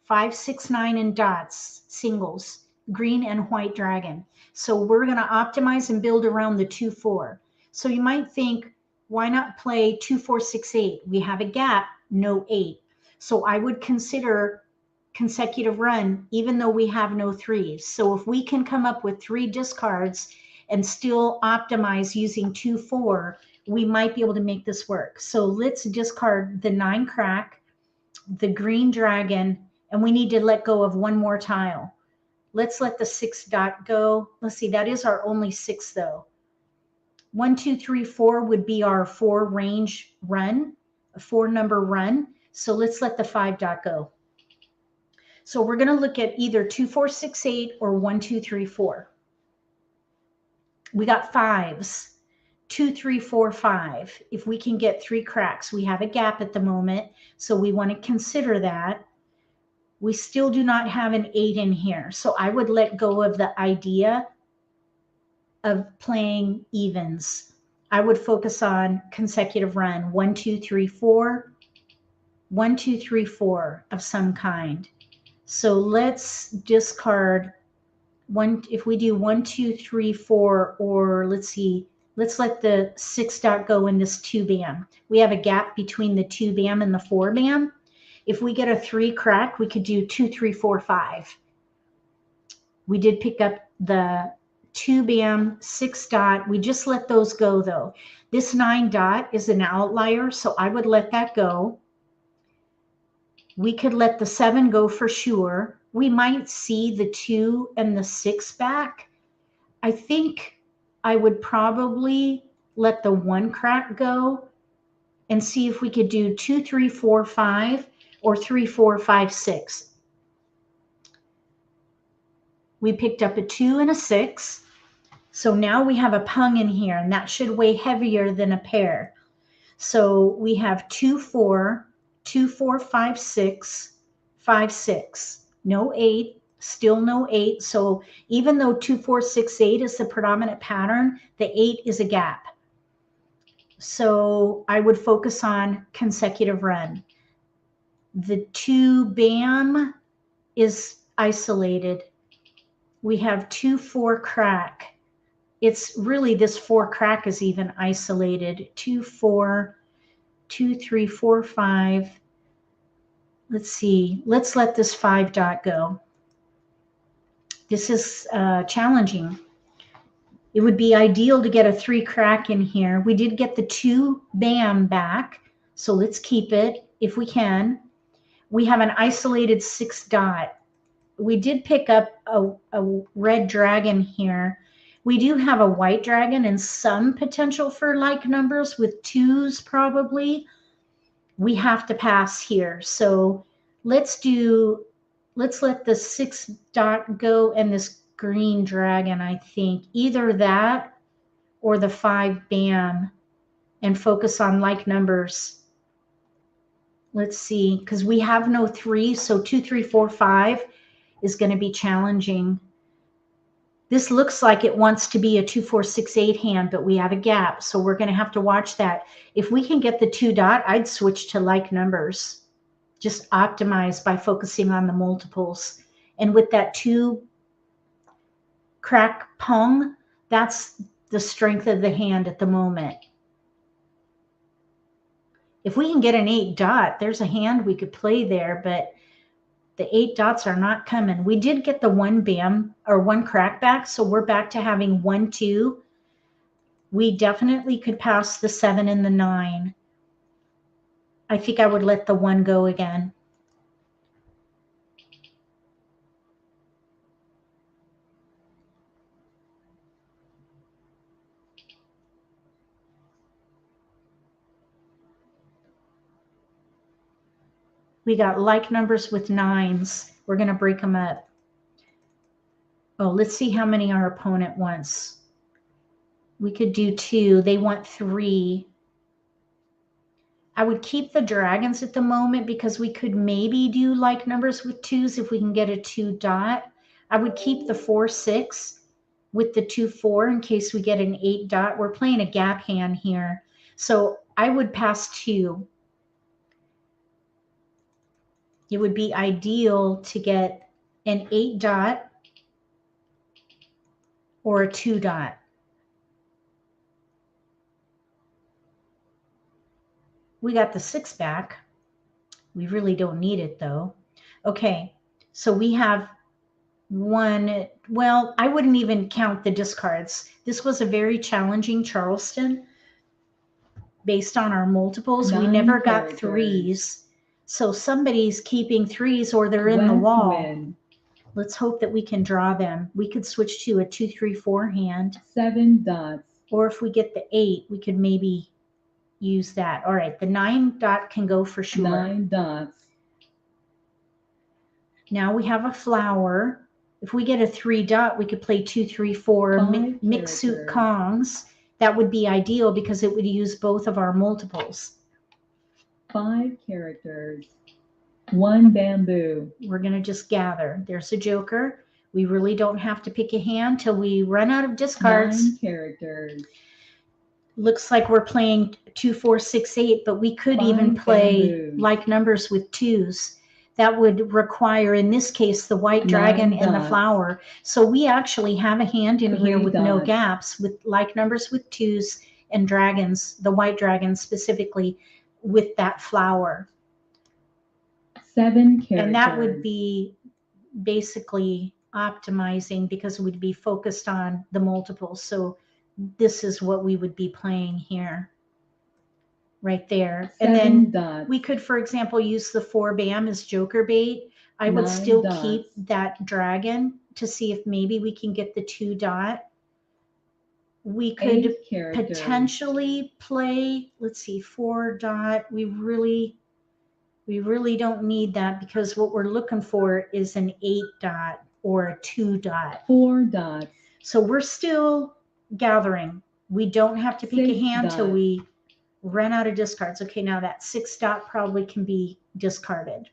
5, 6, 9 and dots, singles, green and white dragon. So we're going to optimize and build around the 2, 4. So you might think, why not play 2, 4, 6, 8? We have a gap, no 8. So I would consider consecutive run, even though we have no 3s. So if we can come up with 3 discards and still optimize using 2, 4, we might be able to make this work. So let's discard the 9 crack, the green dragon, and we need to let go of 1 more tile. Let's let the 6 dot go. Let's see, that is our only 6 though. 1, 2, 3, 4 would be our 4 range run, a 4 number run. So let's let the 5 dot go. So we're going to look at either 2, 4, 6, 8 or 1, 2, 3, 4. We got 5s. 2, 3, 4, 5. If we can get 3 cracks, we have a gap at the moment, so we want to consider that. We still do not have an 8 in here, so I would let go of the idea of playing evens. I would focus on consecutive run, 1, 2, 3, 4, 1, 2, 3, 4 of some kind. So let's discard one. If we do 1, 2, 3, 4, or let's see, let's let the 6 dot go in this 2 bam. We have a gap between the 2 bam and the 4 bam. If we get a 3 crack, we could do 2, 3, 4, 5. We did pick up the 2 bam, 6 dot. We just let those go though. This 9 dot is an outlier, so I would let that go. We could let the 7 go for sure. We might see the 2 and the 6 back. I think I would probably let the 1 crack go and see if we could do 2, 3, 4, 5 or 3, 4, 5, 6. We picked up a 2 and a 6. So now we have a pung in here, and that should weigh heavier than a pair. So we have 2, 4, 2, 4, 5, 6, 5, 6. No 8, still no 8. So even though 2, 4, 6, 8 is the predominant pattern, the 8 is a gap. So I would focus on consecutive run. The 2 bam is isolated. We have 2, 4 crack. It's really this 4 crack is even isolated. 2, 4, 2, 3, 4, 5. Let's see. Let's let this 5 dot go. This is challenging. It would be ideal to get a 3 crack in here. We did get the 2 bam back, so let's keep it if we can. We have an isolated 6 dot. We did pick up a red dragon here. We do have a white dragon and some potential for like numbers with 2s probably. We have to pass here. So let's let the 6 dot go and this green dragon, I think. Either that or the 5 bam and focus on like numbers. Let's see, because we have no 3, so 2, 3, 4, 5 is going to be challenging. This looks like it wants to be a 2, 4, 6, 8 hand, but we have a gap, so we're going to have to watch that. If we can get the 2 dot, I'd switch to like numbers. Just optimize by focusing on the multiples. And with that 2 crack pung, that's the strength of the hand at the moment. If we can get an 8 dot, there's a hand we could play there, but the 8 dots are not coming. We did get the 1 bam or 1 crack back, so we're back to having 1, 2. We definitely could pass the 7 and the 9. I think I would let the 1 go again. We got like numbers with 9s. We're going to break them up. Oh, let's see how many our opponent wants. We could do 2. They want 3. I would keep the dragons at the moment because we could maybe do like numbers with 2s if we can get a 2 dot. I would keep the 4, 6 with the 2, 4 in case we get an 8 dot. We're playing a gap hand here. So I would pass 2. It would be ideal to get an 8 dot or a 2 dot. We got the 6 back. We really don't need it though. Okay, so we have 1. Well, I wouldn't even count the discards. This was a very challenging Charleston based on our multiples. We never got 3s. So somebody's keeping 3s or they're in the wall. Let's hope that we can draw them. We could switch to a 2, 3, 4 hand. 7 dots. Or if we get the 8, we could maybe use that. All right, the 9 dot can go for sure. 9 dots. Now we have a flower. If we get a 3 dot, we could play 2, 3, 4 mixed suit Kongs That would be ideal because it would use both of our multiples. 5 characters. 1 bamboo. We're going to just gather. There's a joker. We really don't have to pick a hand till we run out of discards. 9 characters. Looks like we're playing 2, 4, 6, 8, but we could even 5 play bamboos. like numbers with 2s. That would require, in this case, the white dragon 9 and the dots. flower. So we actually have a hand in 3 here with no dots. gaps, with like numbers with 2s and dragons, the white dragon specifically, with that flower. 7 characters. And that would be basically optimizing because we'd be focused on the multiples. So this is what we would be playing here, right there. 7 And then dots. we could, for example, use the 4 bam as joker bait. I would 9 still dots. keep that dragon to see if maybe we can get the 2 dot. We could 8 characters. potentially play, let's see, 4 dot. We really don't need that because what we're looking for is an 8 dot or a 2 dot. 4 dots. So we're still gathering. We don't have to pick a 6 hand till dots. we run out of discards. Okay, now that 6 dot probably can be discarded.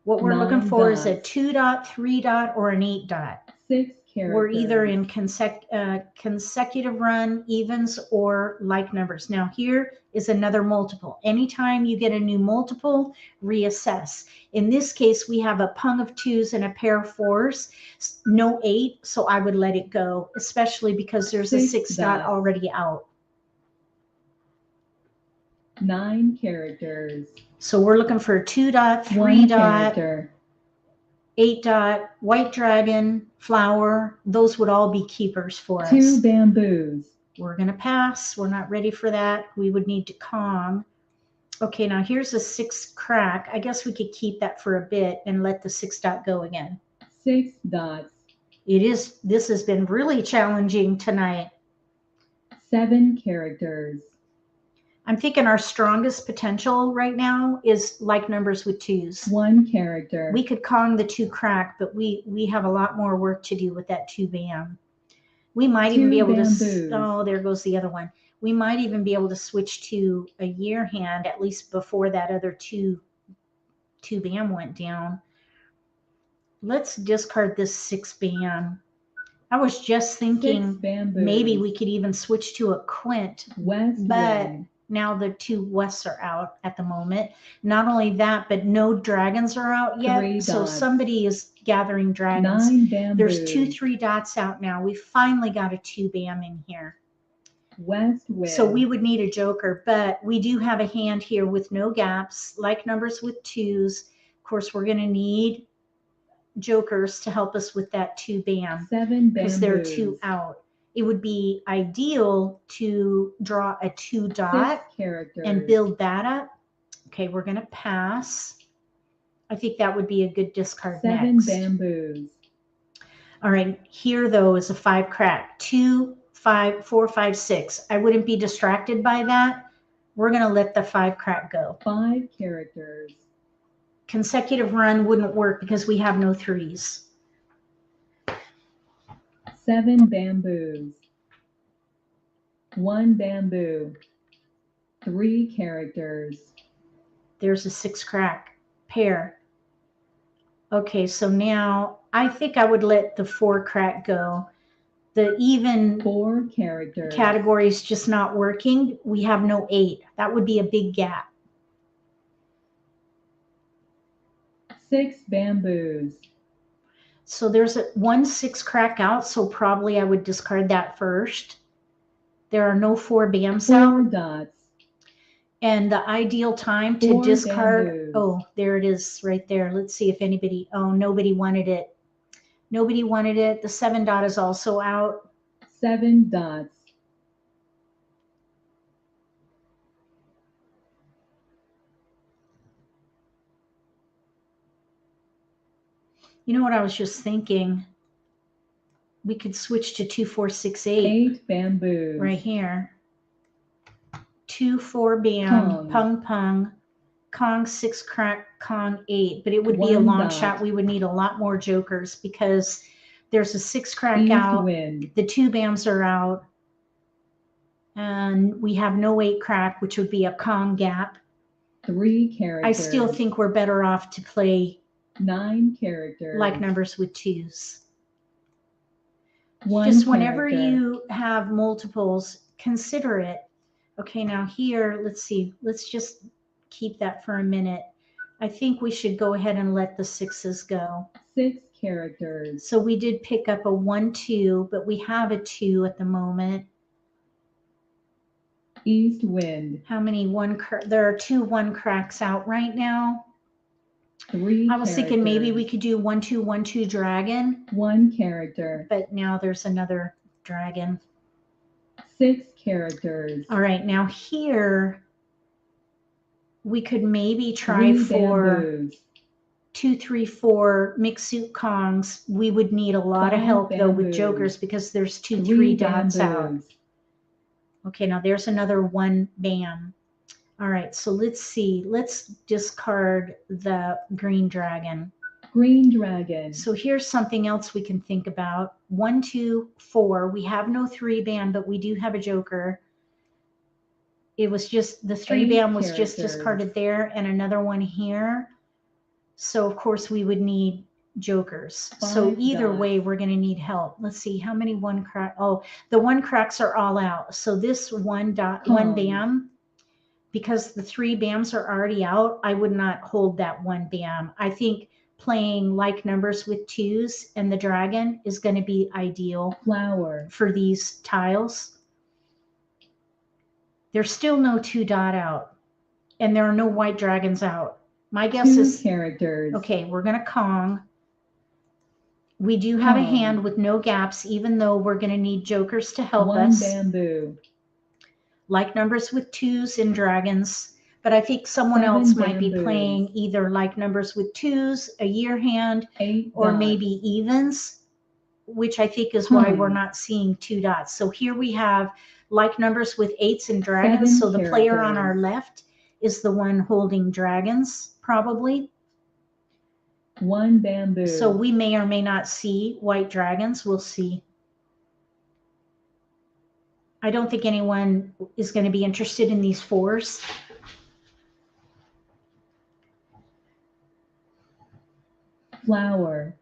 What we're 9 looking for is a dots. 2 dot, 3 dot, or an 8 dot. 6 characters. We're either in consecutive run, evens, or like numbers. Now here is another multiple. Anytime you get a new multiple, reassess. In this case, we have a pung of 2s and a pair of 4s, no 8, so I would let it go, especially because there's a 6 dot dots. already out. 9 characters. So we're looking for a 2 dot, 3 1 dot, character. 8 dot, white dragon, flower. Those would all be keepers for us. 2 bamboos. We're going to pass. We're not ready for that. We would need to Kong. Okay, now here's a 6 crack. I guess we could keep that for a bit and let the 6 dot go again. 6 dots. This has been really challenging tonight. 7 characters. I'm thinking our strongest potential right now is like numbers with 2s. 1 character. We could Kong the 2 crack, but we have a lot more work to do with that 2 bam. We might even 2 be able bamboos. to, oh, there goes the other one. We might even be able to switch to a year hand, at least before that other 2 bam went down. Let's discard this 6 bam. I was just 6 thinking bamboos. maybe we could even switch to a quint, West but wind. now the 2 wests are out at the moment. Not only that, but no dragons are out yet. 3 So dots. somebody is gathering dragons. 9 bamboos. There's 2, 3 dots out now. We finally got a 2 bam in here. West wind. So we would need a joker, but we do have a hand here with no gaps, like numbers with 2s. Of course, we're going to need jokers to help us with that 2 bam 7 because bamboos. there are 2 out. It would be ideal to draw a 2 dot 6 characters. and build that up. Okay, we're going to pass. I think that would be a good discard 7 next. bamboos. All right, here though is a 5 crack. 2, 5, 4, 5, 6. I wouldn't be distracted by that. We're going to let the 5 crack go. 5 characters. Consecutive run wouldn't work because we have no 3s. 7 bamboos. 1 bamboo. 3 characters. There's a 6 crack. Pair. Okay, so now I think I would let the 4 crack go. The even 4 characters. category is just not working. We have no 8. That would be a big gap. 6 bamboos. So there's a 1 6 crack out, so probably I would discard that first. There are no 4 bams 4 out. dots. And the ideal time to 4 discard, bamboos. oh, there it is right there. Let's see if anybody, oh, nobody wanted it. Nobody wanted it. The 7 dot is also out. 7 dots. You know what I was just thinking? We could switch to 2 4 6 8 8 bamboos. right here. 2 4 bam, Kong. pung pung, Kong 6 crack, Kong 8. But it would be a 1 long dot. shot. We would need a lot more jokers because there's a 6 crack East out. wind. The 2 bams are out. And we have no 8 crack, which would be a Kong gap. 3 characters. I still think we're better off to play 9 characters. like numbers with 2s. 1 Just whenever character. you have multiples, consider it. Okay, now here, let's see. Let's just keep that for a minute. I think we should go ahead and let the 6s go. 6 characters. So we did pick up a 1, 2, but we have a 2 at the moment. East wind. How many there are 2 1 cracks out right now. 3 I was thinking maybe we characters. could do 1 2 1 2 dragon, 1 character. but now there's another dragon. 6 characters. All right, now here we could maybe try 3 for bamboos. 2 3 4 mixed suit Kongs. We would need a lot of 5 help though with bamboos. jokers because there's 2 3 3 dots out. bamboos. Okay, now there's another 1 bam. All right, so let's see. Let's discard the green dragon. Green dragon. So here's something else we can think about. 1 2 4. We have no 3 bam, but we do have a joker. It was just the 3 8 bam was just characters. discarded there, and another one here. So of course we would need jokers. So 5 either dots. way, we're going to need help. Let's see how many 1 crack. Oh, the 1 cracks are all out. So this 1 bam, because the 3 bams are already out, I would not hold that 1 bam. I think playing like numbers with 2s and the dragon is going to be ideal Flower. for these tiles. There's still no 2 dot out, and there are no white dragons out. My guess 2 is, characters. okay, we're going to Kong. We do have a Kong. hand with no gaps, even though we're going to need jokers to help 1 us. bamboo. Like numbers with 2s and dragons. But I think someone 7 else might be bamboos. playing either like numbers with 2s, a year hand, 8 or dots. maybe evens, which I think is why we're Hmm. not seeing 2 dots. So here we have like numbers with 8s and dragons. 7 So the player on characters. our left is the one holding dragons, probably. 1 bamboo. So we may or may not see white dragons. We'll see. I don't think anyone is going to be interested in these 4s. Flower.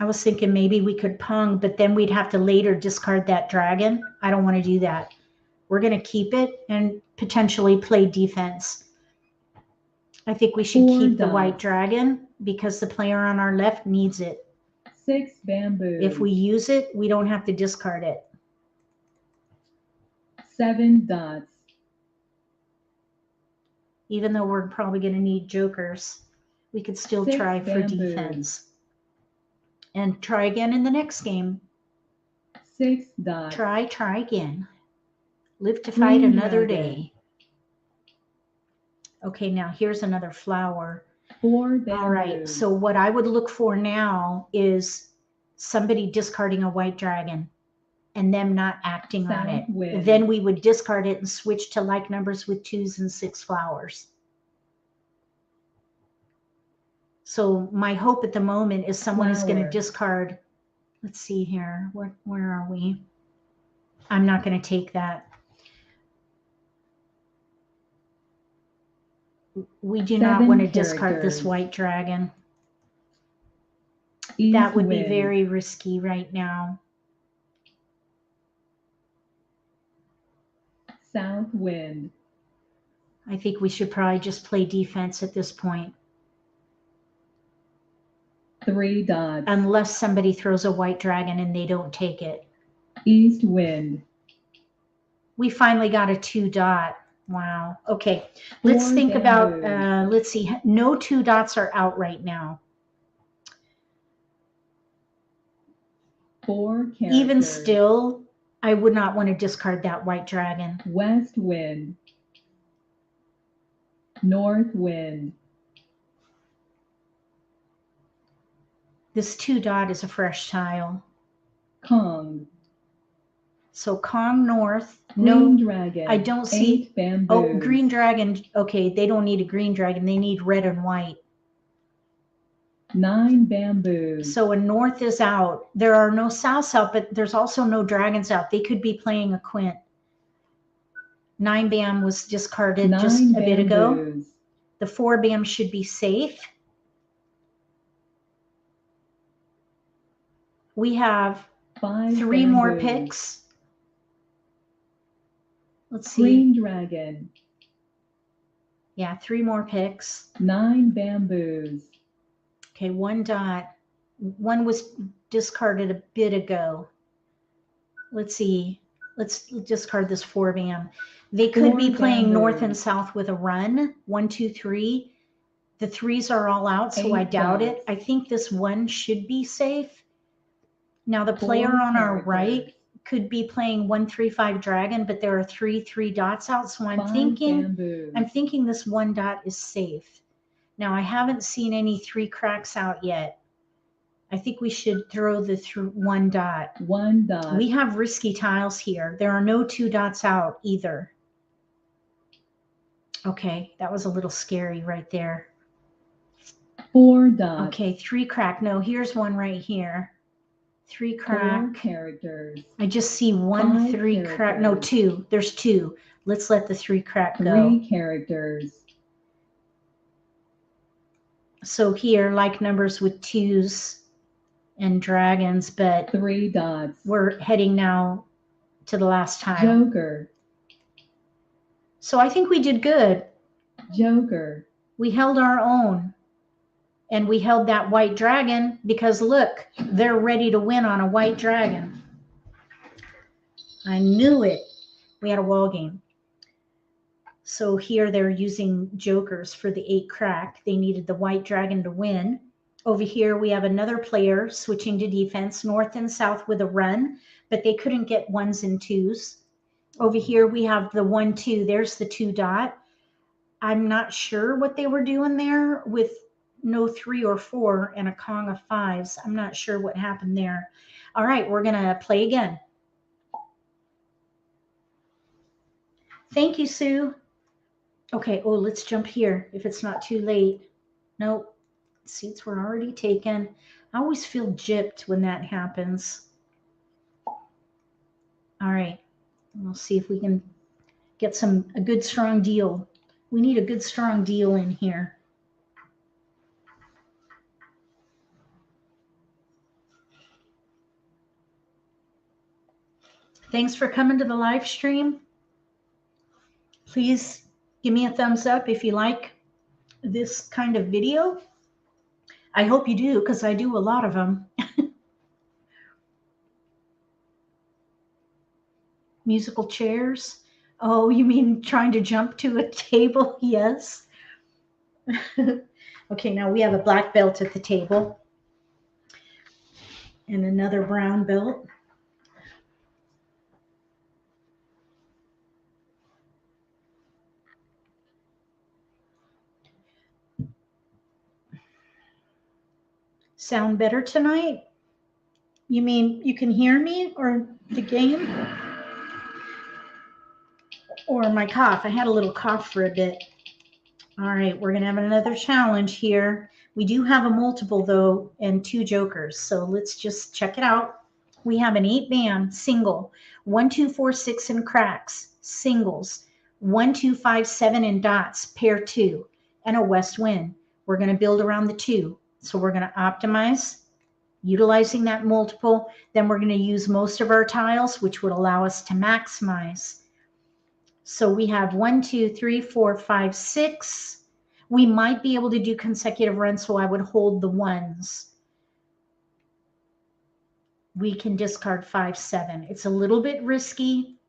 I was thinking maybe we could Pong, but then we'd have to later discard that dragon. I don't want to do that. We're going to keep it and potentially play defense. I think we should 4 keep the white dots. dragon because the player on our left needs it. 6 bamboos. If we use it, we don't have to discard it. 7 dots. Even though we're probably going to need jokers, we could still 6 try for bamboos. defense. And try again in the next game. 6 dots. Try again. Live to Green fight another dragon. day. Okay, now here's another flower. 4 bamboos. All right, so what I would look for now is somebody discarding a white dragon and them not acting on it. South wind. Then we would discard it and switch to like numbers with 2s and 6 flowers. So my hope at the moment is someone is going to Flower. discard. Let's see here. Where are we? I'm not going to take that. We do not 7 want to discard this characters. white dragon. East That would be wind. very risky right now. South wind. I think we should probably just play defense at this point. 3 dots. Unless somebody throws a white dragon and they don't take it. East wind. We finally got a 2 dot. Wow. Okay. Let's 4 think about, bamboos. let's see. No 2 dots are out right now. 4 characters. Even still, I would not want to discard that white dragon. West wind. North wind. This 2 dot is a fresh tile. Kong. So Kong North. Green No, dragon. I don't see. 8 bamboos. Oh, green dragon. Okay, they don't need a green dragon. They need red and white. 9 bamboos. So a north is out. There are no souths out, but there's also no dragons out. They could be playing a quint. 9 bam was discarded 9 just a bit ago. bamboos. The 4 bam should be safe. We have 5 3 more bamboos. picks. Let's see. Green dragon. Yeah, 3 more picks. 9 bamboos. Okay, 1 dot. 1 was discarded a bit ago. Let's see. Let's discard this 4 bam. They could be 4 playing north and bamboos. south with a run. 1, 2, 3. The 3s are all out, so I 8 doubt dots. it. I think this 1 should be safe. Now the 4 player on our characters. right could be playing 1, 3, 5 dragon, but there are 3 dots out. So 5 I'm thinking bamboos. this 1 dot is safe. Now I haven't seen any 3 cracks out yet. I think we should throw the 1 dot. 1 dot. We have risky tiles here. There are no 2 dots out either. Okay, that was a little scary right there. 4 dots. Okay, 3 crack. No, here's 1 right here. 3 4 crack. characters. I just see 1 5 3 crack. No, characters. 2. There's 2. Let's let the 3 crack go. 3 characters. So here, like numbers with 2s and dragons, but 3 dots. we're heading now to the last tile. Joker. So I think we did good. Joker. We held our own. And we held that white dragon because look, they're ready to win on a white dragon. I knew it. We had a wall game. So here they're using jokers for the 8 crack. They needed the white dragon to win. Over here we have another player switching to defense, north and south with a run, but they couldn't get 1s and 2s. Over here we have the 1, 2. There's the 2 dot. I'm not sure what they were doing there with no 3 or 4 and a Kong of 5s. I'm not sure what happened there. All right, we're going to play again. Thank you, Sue. Okay, oh, let's jump here if it's not too late. Nope, seats were already taken. I always feel gypped when that happens. All right, we'll see if we can get a good strong deal. We need a good strong deal in here. Thanks for coming to the live stream. Please give me a thumbs up if you like this kind of video. I hope you do, because I do a lot of them. Musical chairs. Oh, you mean trying to jump to a table? Yes. Okay, now we have a black belt at the table and another brown belt. Sound better tonight? You mean you can hear me or the game? Or my cough? I had a little cough for a bit. All right, we're going to have another challenge here. We do have a multiple, though, and 2 jokers. So let's just check it out. We have an 8 bam single, 1, 2, 4, 6 in cracks, singles, 1, 2, 5, 7 in dots, pair 2, and a west wind. We're going to build around the 2. So we're going to optimize, utilizing that multiple. Then we're going to use most of our tiles, which would allow us to maximize. So we have 1, 2, 3, 4, 5, 6. We might be able to do consecutive runs, so I would hold the 1s. We can discard 5, 7. It's a little bit risky,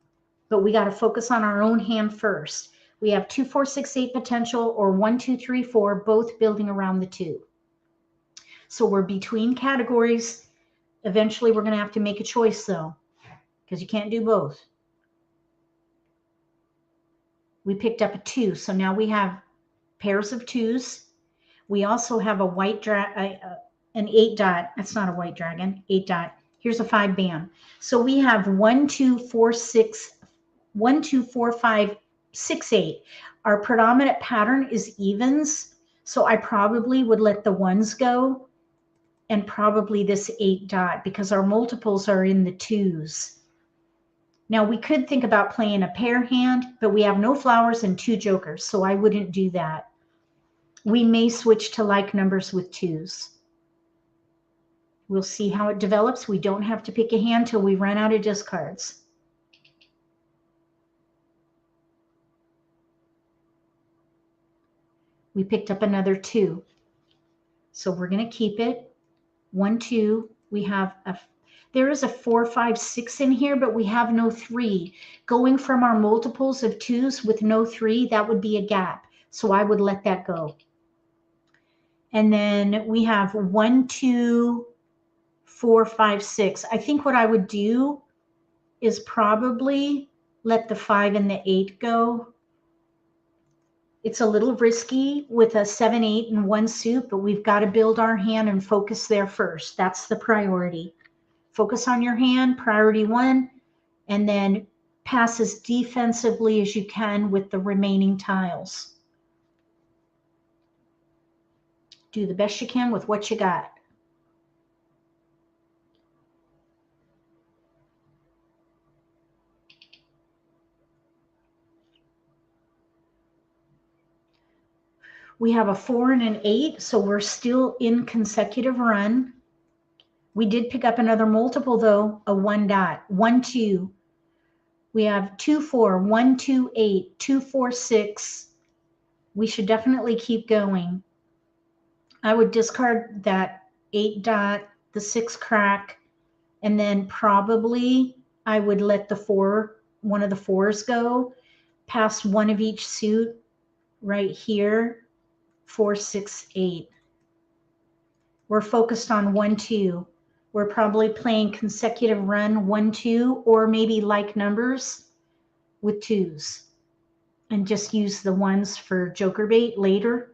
but we got to focus on our own hand first. We have 2, 4, 6, 8 potential, or 1, 2, 3, 4, both building around the 2. So we're between categories. Eventually, we're going to have to make a choice, though, because you can't do both. We picked up a 2, so now we have pairs of 2s. We also have a white an 8 dot. That's not a white dragon. 8 dot. Here's a 5 bam. So we have 1, 2, 4, 6, 1, 2, 4, 5, 6, 8. Our predominant pattern is evens, so I probably would let the 1s go and probably this 8 dot because our multiples are in the 2s. Now we could think about playing a pair hand, but we have no flowers and 2 jokers, so I wouldn't do that. We may switch to like numbers with 2s. We'll see how it develops. We don't have to pick a hand till we run out of discards. We picked up another 2. So we're going to keep it. 1, 2. We have there is a 4, 5, 6 in here, but we have no 3. Going from our multiples of 2s with no 3, that would be a gap. So I would let that go. And then we have 1, 2, 4, 5, 6. I think what I would do is probably let the 5 and the 8 go. It's a little risky with a 7, 8, and 1 suit, but we've got to build our hand and focus there first. That's the priority. Focus on your hand, priority 1, and then pass as defensively as you can with the remaining tiles. Do the best you can with what you got. We have a 4 and an 8, so we're still in consecutive run. We did pick up another multiple though, a 1 dot, 1, 2. We have 2, 4, 1, 2, 8, 2, 4, 6. We should definitely keep going. I would discard that 8 dot, the 6 crack, and then probably I would let the 4, one of the 4s go, past one of each suit right here, 4, 6, 8. We're focused on 1, 2. We're probably playing consecutive run 1, 2, or maybe like numbers with 2s, and just use the 1s for joker bait later.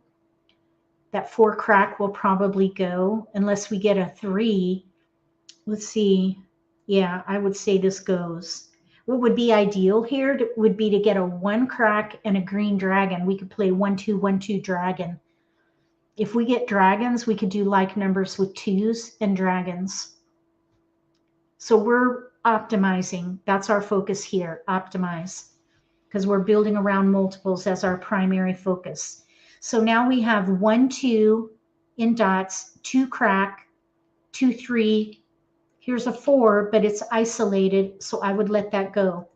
That 4 crack will probably go unless we get a 3. Let's see. Yeah, I would say this goes. What would be ideal here would be to get a 1 crack and a green dragon. We could play 1, 2, 1, 2 dragon. If we get dragons, we could do like numbers with 2s and dragons. So we're optimizing. That's our focus here, optimize, because we're building around multiples as our primary focus. So now we have 1, 2 in dots, 2 crack, 2, 3. Here's a 4, but it's isolated, so I would let that go.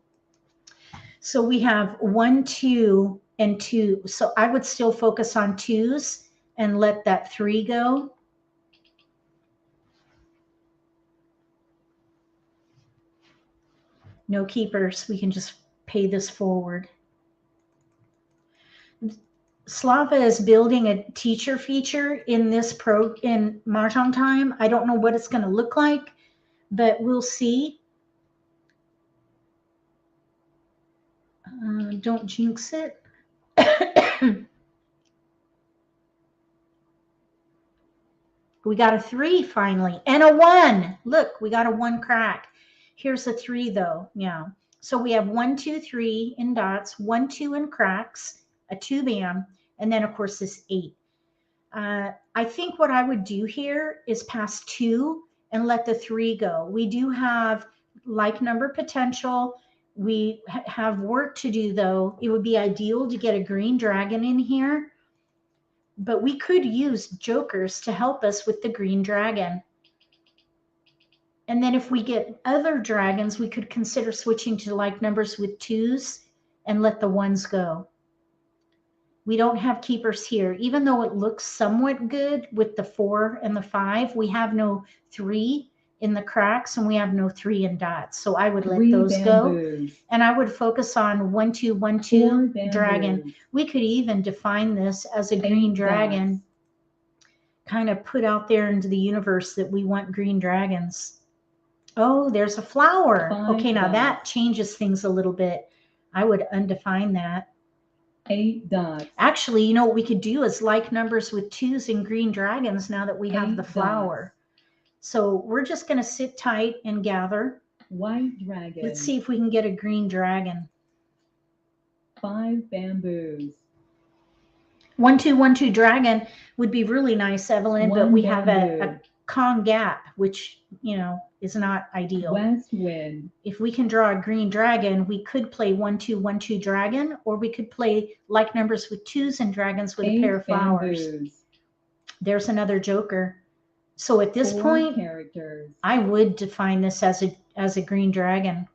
So we have 1, 2, and 2. So I would still focus on 2s and let that 3 go. No keepers. We can just pay this forward. Slava is building a teacher feature in this in Mahjong Time. I don't know what it's going to look like, but we'll see. Don't jinx it. We got a 3 finally, and a 1. Look, we got a 1 crack. Here's a 3 though. Yeah. So we have 1, 2, 3 in dots, 1, 2 in cracks, a 2 bam, and then of course this 8. I think what I would do here is pass 2 and let the 3 go. We do have like number potential. We have work to do though. It would be ideal to get a green dragon in here, but we could use jokers to help us with the green dragon. And then if we get other dragons, we could consider switching to like numbers with 2s and let the 1s go. We don't have keepers here. Even though it looks somewhat good with the 4 and the 5, we have no 3 in the cracks and we have no 3 in dots. So I would let those go. And I would focus on 1, 2, 1, 2 dragon. We could even define this as a green dragon, kind of put out there into the universe that we want green dragons. Oh, there's a flower. Okay, now that changes things a little bit. I would undefine that. 8 dots. Actually, you know what we could do is like numbers with 2s and green dragons now that we have the flower. So we're just going to sit tight and gather. White dragon. Let's see if we can get a green dragon. 5 bamboos. 1, 2, 1, 2 dragon would be really nice, Evelyn, but we have a Kong gap, which, you know, is not ideal. West wind. If we can draw a green dragon, we could play 1-2-1-2 dragon, or we could play like numbers with twos and dragons with a 8 pair of flowers. bamboos. There's another joker. So at this 4 point, characters. I would define this as a green dragon.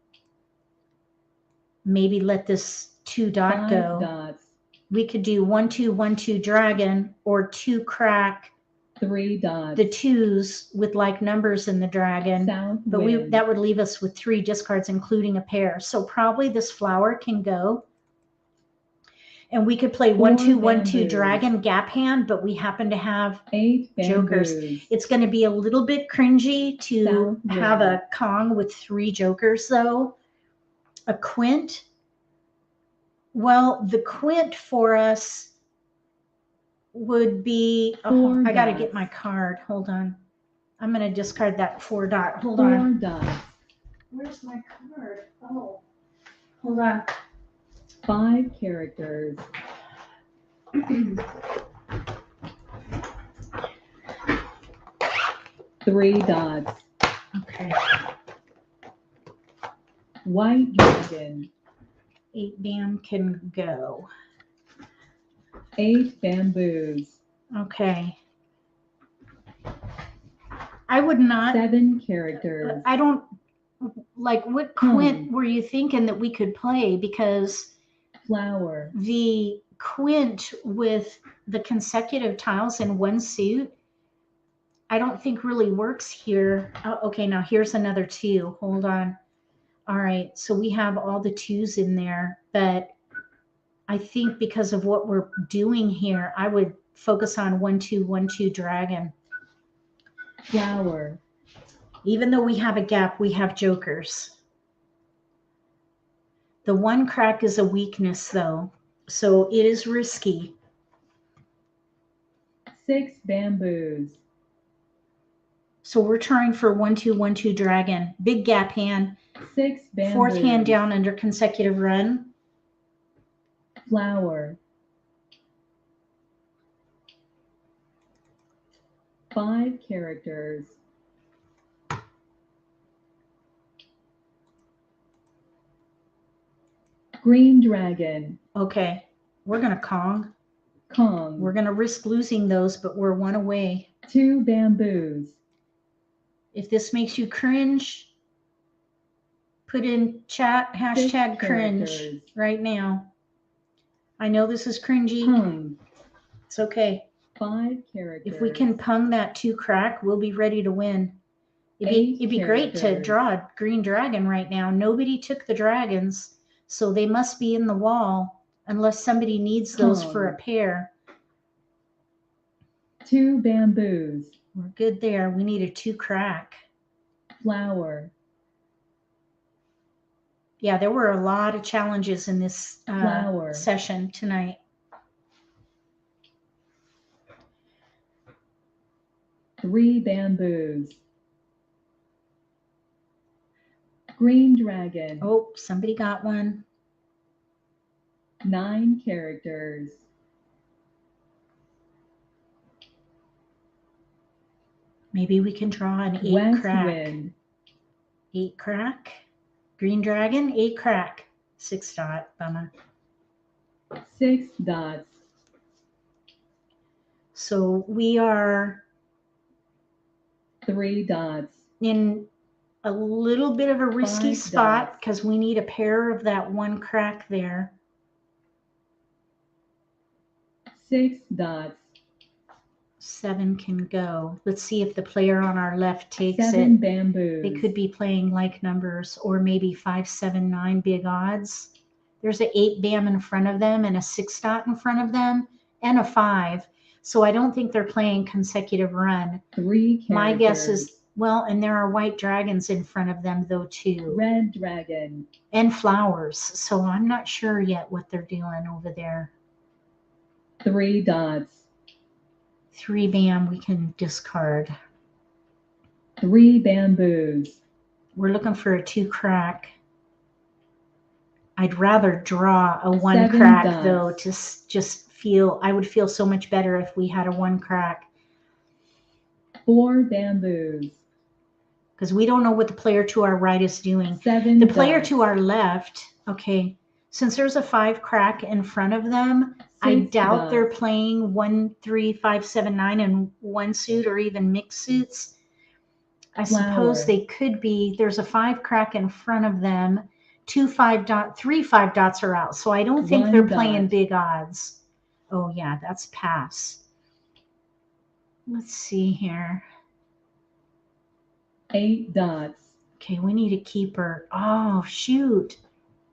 Maybe let this 2 dot 5 go. dots. We could do 1-2-1-2 dragon, or 2 crack 3 dots. the twos with like numbers in the dragon. South But wind. that would leave us with 3 discards, including a pair. So probably this flower can go. And we could play 1-2-1-2 bamboos. dragon gap hand, but we happen to have 8 jokers. bamboos. It's going to be a little bit cringy to South have wind. a Kong with 3 jokers, though. A quint. Well, the quint for us would be, oh, 4 I got to dots. get my card. Hold on. I'm going to discard that 4 dot. Hold 4 on. dots. Where's my card? Oh, hold on. 5 characters. 3 dots. Okay. White dragon. 8 bam can go. 8 bamboos. Okay. I would not, 7 characters. I don't, like, what quint were you thinking that we could play? Because Flower. the quint with the consecutive tiles in one suit, I don't think really works here. Oh, okay, now here's another 2. Hold on. All right, so we have all the 2s in there, but I think because of what we're doing here, I would focus on 1-2-1-2 dragon. Flower. Even though we have a gap, we have jokers. The 1 crack is a weakness, though, so it is risky. 6 bamboos. So we're trying for 1-2-1-2 dragon. Big gap hand. 6 bamboos. 4th hand down under consecutive run. Flower. 5 characters. Green dragon. Okay, we're going to Kong. Kong. We're going to risk losing those, but we're 1 away. 2 bamboos. If this makes you cringe, put in chat hashtag cringe characters. right now. I know this is cringy. Pung. It's okay. 5 characters. If we can pung that 2 crack, we'll be ready to win. Eight It'd be great to characters. draw a green dragon right now. Nobody took the dragons, so they must be in the wall unless somebody needs those for a Pung. pair. 2 bamboos. We're good there. We need a 2 crack. Flower. Yeah, there were a lot of challenges in this Flower. session tonight. 3 bamboos. Green dragon. Oh, somebody got one. 9 characters. Maybe we can draw an 8 West crack. wind. 8 crack. Green dragon, 8 crack. 6 dot. Bummer. 6 dots. So we are 3 dots. in a little bit of a risky 5 spot dots. because we need a pair of that 1 crack there. 6 dots. 7 can go. Let's see if the player on our left takes 7 it. bamboos. They could be playing like numbers, or maybe 5, 7, 9 big odds. There's an 8 bam in front of them and a 6 dot in front of them and a 5. So I don't think they're playing consecutive run. 3 characters. My guess is, well, and there are white dragons in front of them though too, Red dragon. and flowers. So I'm not sure yet what they're doing over there. 3 dots. 3 bam, we can discard. 3 bamboos. We're looking for a 2 crack. I'd rather draw a 1 7 crack dots. though, to just feel, I would feel so much better if we had a 1 crack. 4 bamboos. because we don't know what the player to our right is doing. 7 The player dots. to our left, okay, since there's a 5 crack in front of them, I 6 doubt they're dots. playing 1, 3, 5, 7, 9 in one suit or even mixed suits. I suppose Flower. they could be, there's a 5 crack in front of them, 3 5 dots are out. So I don't think 1 they're dot. playing big odds. Oh yeah, that's pass. Let's see here. 8 dots. Okay, we need a keeper. Oh, shoot.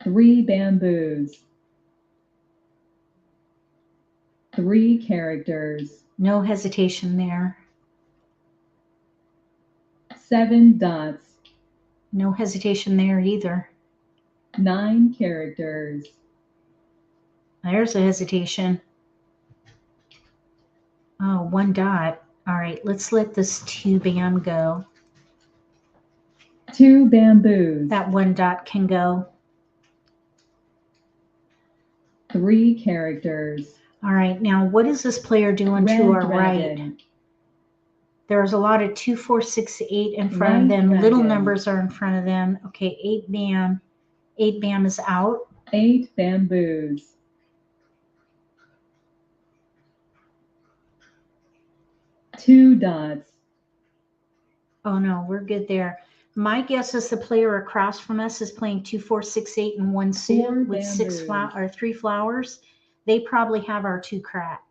3 bamboos. 3 characters. No hesitation there. 7 dots. No hesitation there either. 9 characters. There's a hesitation. Oh, 1 dot. All right, let's let this 2 bam go. 2 bamboos. That 1 dot can go. 3 characters. All right, now what is this player doing Red to our right? dragon. There's a lot of 2, 4, 6, 8 in front of White them. Little dragon. numbers are in front of them. Okay, 8 bam. 8 bam is out. 8 bamboos. 2 dots. Oh no, we're good there. My guess is the player across from us is playing 2, 4, 6, 8 in one 4 suit with 6 bamboos. or 3 flowers. They probably have our 2 crack.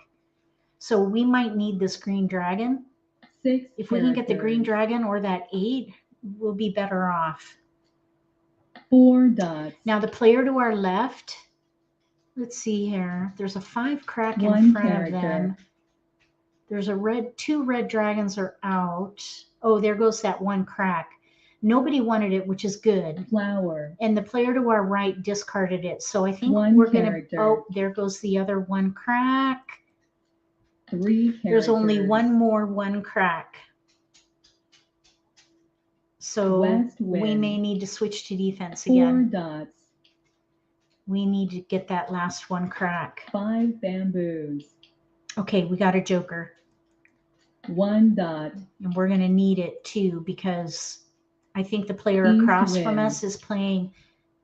So we might need this green dragon. 6 If we can get the green characters. dragon or that 8, we'll be better off. 4 dots. Now the player to our left, let's see here. There's a 5 crack in 1 front of character. them. There's a 2 red dragons are out. Oh, there goes that 1 crack. Nobody wanted it, which is good. Flower. And the player to our right discarded it. So I think 1 we're going to, character. oh, there goes the other 1 crack. 3 characters. There's only 1 more 1 crack. So West we wind. may need to switch to defense 4 again. dots. We need to get that last 1 crack. 5 bamboos. Okay, we got a joker. 1 dot. And we're going to need it too, because I think the player East across from wind. us is playing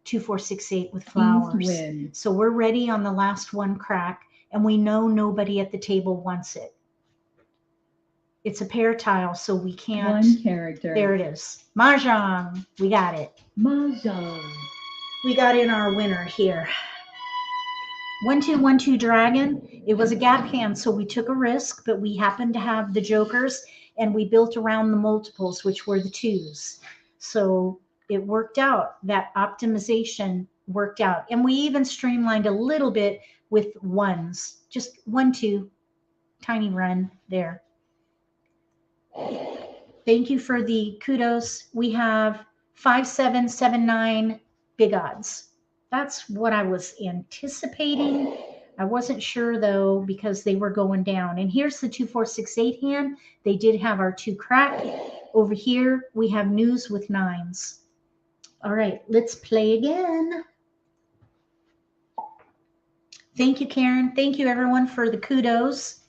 2, 4, 6, 8 with East flowers. wind. So we're ready on the last 1 crack, and we know nobody at the table wants it. It's a pair tile, so we can't. 1 character. There it is. Mahjong. We got it. Mahjong. We got in our winner here. 1, 2, 1, 2 dragon. It was a gap hand, so we took a risk, but we happened to have the jokers, and we built around the multiples, which were the 2s. So it worked out. That optimization worked out. And we even streamlined a little bit with 1s. Just 1, 2, tiny run there. Thank you for the kudos. We have 5, 7, 7, 9 big odds. That's what I was anticipating. I wasn't sure though, because they were going down. And here's the 2, 4, 6, 8 hand. They did have our 2 crack. Over here, we have news with 9s. All right, let's play again. Thank you, Karen. Thank you, everyone, for the kudos.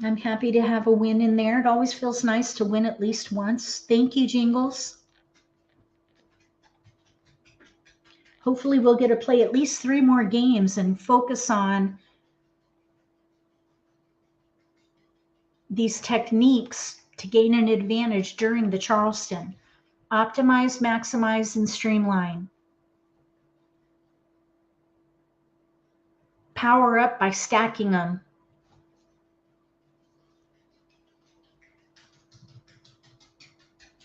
I'm happy to have a win in there. It always feels nice to win at least once. Thank you, Jingles. Hopefully we'll get to play at least 3 more games and focus on these techniques to gain an advantage during the Charleston. Optimize, maximize, and streamline. Power up by stacking them.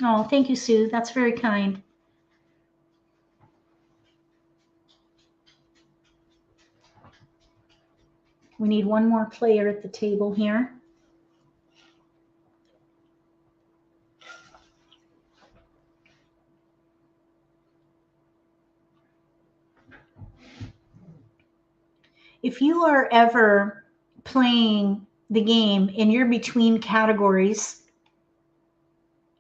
Oh, thank you, Sue. That's very kind. We need 1 more player at the table here. If you are ever playing the game and you're between categories,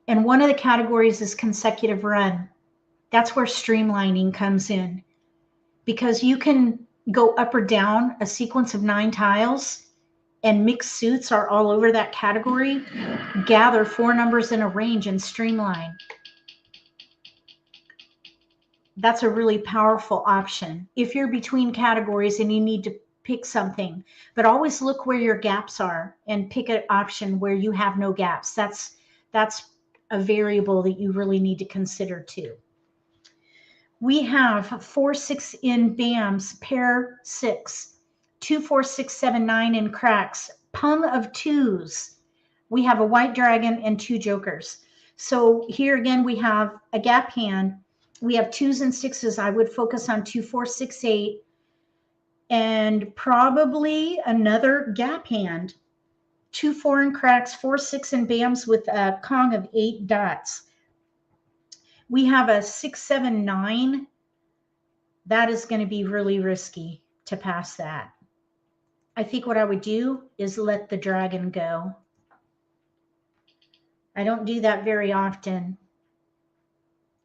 and one of the categories is consecutive run, that's where streamlining comes in, because you can go up or down a sequence of 9 tiles and mixed suits are all over that category, gather 4 numbers in a range and streamline. That's a really powerful option if you're between categories and you need to pick something. But always look where your gaps are and pick an option where you have no gaps. That's a variable that you really need to consider too. We have 4/6 in BAMs, pair 6, 2, 4, 6, 7, 9 in cracks, pung of 2s. We have a white dragon and 2 jokers. So here again, we have a gap hand. We have 2s and 6s. I would focus on 2, 4, 6, 8, and probably another gap hand. 2, 4 in cracks, 4, 6 in BAMs with a Kong of 8 dots. We have a 6, 7, 9. That is going to be really risky to pass that. I think what I would do is let the dragon go. I don't do that very often.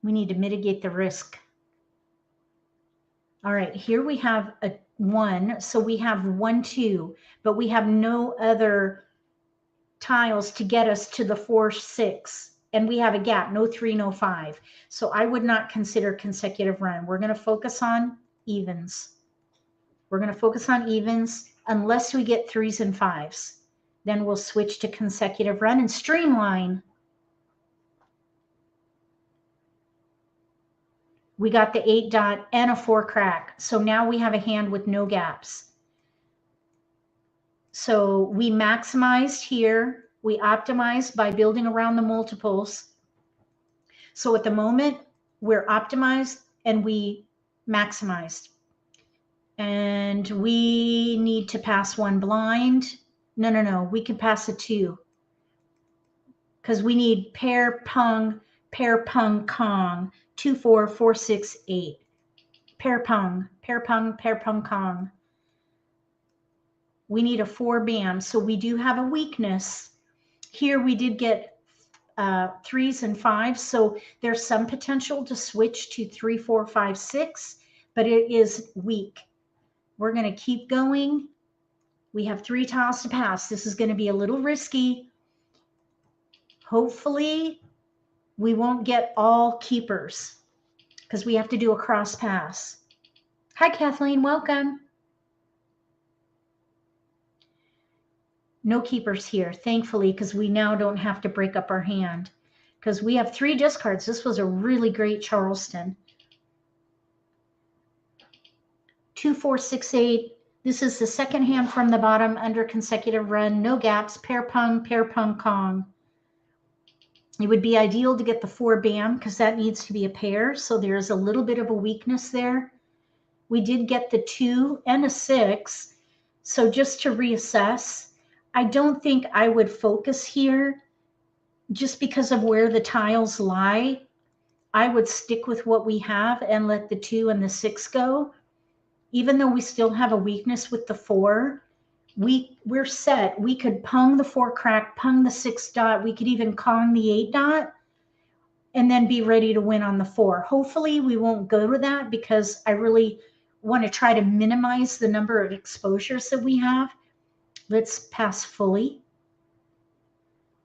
We need to mitigate the risk. All right, here we have a 1. So we have 1, 2, but we have no other tiles to get us to the 4, 6. And we have a gap, no 3, no 5. So I would not consider consecutive run. We're going to focus on evens. We're going to focus on evens unless we get 3s and 5s. Then we'll switch to consecutive run and streamline. We got the 8 dot and a 4 crack. So now we have a hand with no gaps. So we maximized here. We optimized by building around the multiples. So at the moment, we're optimized and we maximized. And we need to pass 1 blind. No. We can pass a 2. Because we need pair, pung, Kong. 2, 4, 4, 6, 8. Pair, pung, Kong. We need a 4 BAM. So we do have a weakness. Here we did get 3s and 5s. So there's some potential to switch to 3, 4, 5, 6, but it is weak. We're going to keep going. We have 3 tiles to pass. This is going to be a little risky. Hopefully we won't get all keepers because we have to do a cross pass. Hi, Kathleen. Welcome. No keepers here, thankfully, because we now don't have to break up our hand because we have 3 discards. This was a really great Charleston. 2, 4, 6, 8. This is the second hand from the bottom under consecutive run. No gaps. Pair, pung, Kong. It would be ideal to get the 4 BAM because that needs to be a pair. So there's a little bit of a weakness there. We did get the 2 and a 6. So just to reassess, I don't think I would focus here just because of where the tiles lie. I would stick with what we have and let the 2 and the 6 go. Even though we still have a weakness with the 4, we're set. We could pung the 4 crack, pung the 6 dot. We could even Kong the 8 dot and then be ready to win on the 4. Hopefully we won't go to that because I really want to try to minimize the number of exposures that we have. Let's pass fully.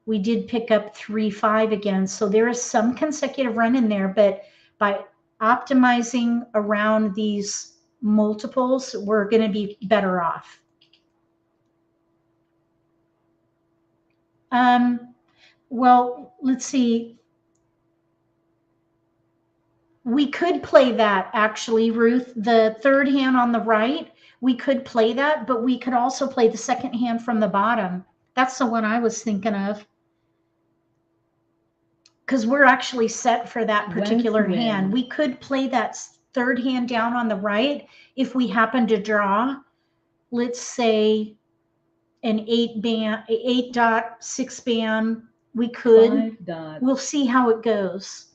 We did pick up 3, 5 again. So there is some consecutive run in there, but by optimizing around these multiples, we're going to be better off. Well, let's see. We could play that actually, Ruth, the 3rd hand on the right. We could play that, but we could also play the 2nd hand from the bottom. That's the one I was thinking of. Because we're actually set for that particular hand. We could play that 3rd hand down on the right if we happen to draw, let's say, an 8 dot, 6 BAM. We could. 5 dots. We'll see how it goes.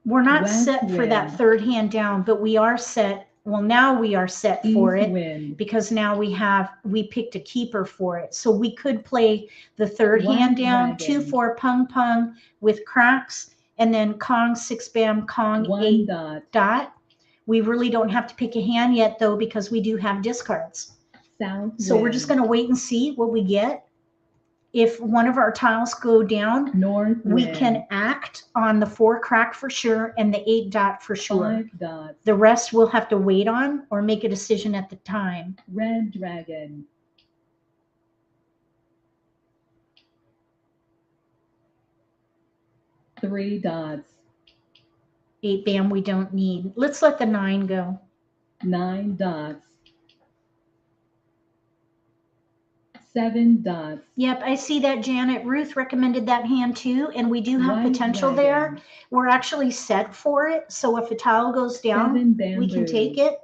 We're not set for that 3rd hand down, but we are set. Well, now we are set for it because now we picked a keeper for it. So we could play the 3rd hand down, 2, 4 pung with cracks, and then Kong 6 BAM, Kong 8 dot. We really don't have to pick a hand yet though because we do have discards. South So we're just going to wait and see what we get. If one of our tiles go down, North we wind. can act on the 4 crack for sure and the 8 dot for sure. 5 dots. The rest we'll have to wait on or make a decision at the time. Red dragon. 3 dots. 8 bam we don't need. Let's let the 9 go. 9 dots. 7 dots. Yep, I see that, Janet. Ruth recommended that hand too, and we do have White potential dragon. there. We're actually set for it, so if a tile goes down, 7 we can bamboos. take it.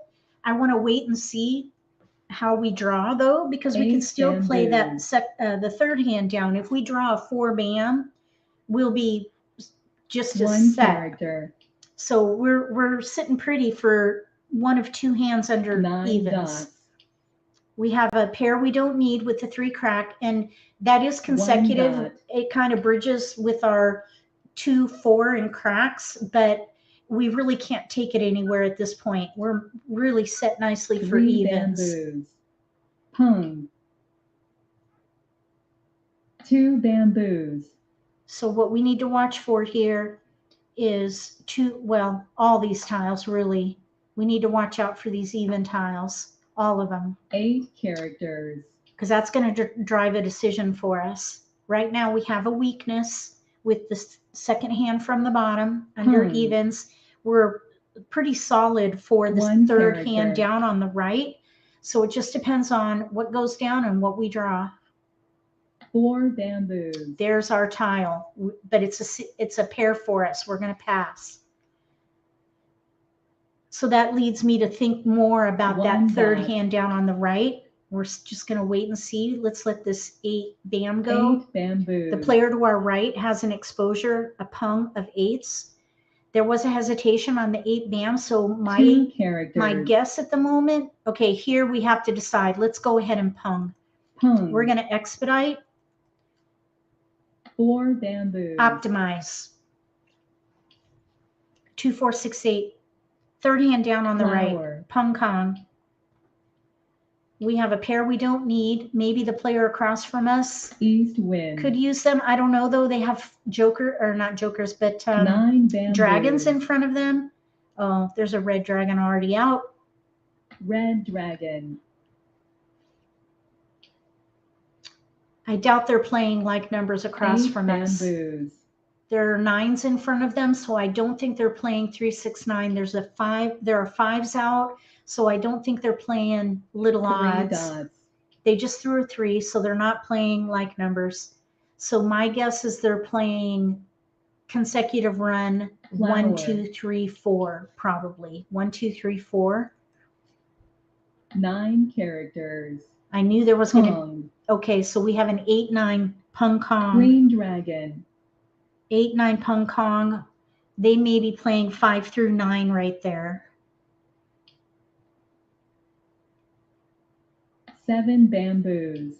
I want to wait and see how we draw though, because we can 8 still play that bamboos. the third hand down. If we draw a 4 bam, we'll be just as 1 set. character. So we're sitting pretty for one of 2 hands under 9 evens. dots. We have a pair we don't need with the 3 crack, and that is 1 consecutive. dot. It kind of bridges with our 2, 4 and cracks, but we really can't take it anywhere at this point. We're really set nicely for 3 evens. bamboos. Pung. 2 bamboos. So what we need to watch for here is all these tiles really. We need to watch out for these even tiles, all of them, 8 characters. because that's going to drive a decision for us. Right now we have a weakness with the second hand from the bottom under evens. We're pretty solid for the 1 third character. hand down on the right. So it just depends on what goes down and what we draw. 4 bamboos. There's our tile, but it's a pair for us. We're going to pass. So that leads me to think more about 1 that third dot. hand down on the right. We're just going to wait and see. Let's let this 8 bam go. 8 bamboos. The player to our right has an exposure, a pung of 8s. There was a hesitation on the 8 bam, so 2 characters. my guess at the moment, okay, here we have to decide. Let's go ahead and pung. Pung. We're going to expedite, 4 bamboos. optimize. 2, 4, 6, 8. Third hand down on the right. Flower. Pung Kong. We have a pair we don't need. Maybe the player across from us East wind. could use them. I don't know though. They have not jokers, but 9 bamboos. dragons in front of them. Oh, there's a red dragon already out. Red dragon. I doubt they're playing like numbers across 8 from us. bamboos. There are 9s in front of them, so I don't think they're playing 3, 6, 9. There's a 5. There are 5s out, so I don't think they're playing little 3 odds. dots. They just threw a 3, so they're not playing like numbers. So my guess is they're playing consecutive run Flower. 1, 2, 3, 4, probably 1, 2, 3, 4. 9 characters. I knew there was going to. Pung. Okay, so we have an 8, 9 Pung Kong. Green dragon. 8, 9 Pung Kong. They may be playing 5 through 9 right there. 7 bamboos.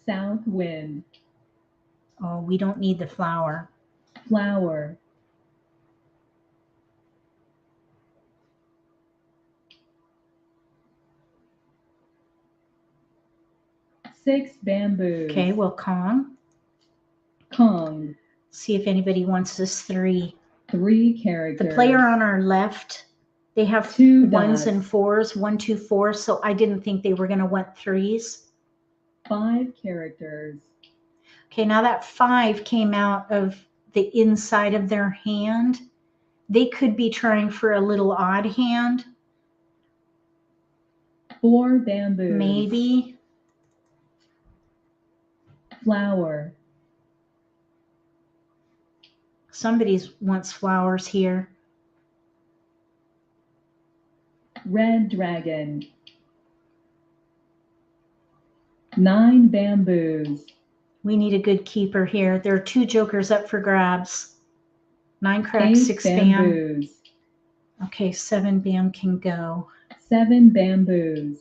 South wind. Oh, we don't need the flower. Flower. 6 bamboos. Okay, well, Kong. Kong. See if anybody wants this 3. 3 characters. The player on our left, they have 2 1s dots. and 4s, 1, 2, 4. So I didn't think they were going to want 3s. 5 characters. Okay, now that 5 came out of the inside of their hand. They could be trying for a little odd hand, 4 bamboos. maybe. Flower. Somebody wants flowers here. Red dragon. 9 bamboos. We need a good keeper here. There are 2 jokers up for grabs. 9 crack, 8 6 bam. bamboos. Okay, 7 bam can go. 7 bamboos.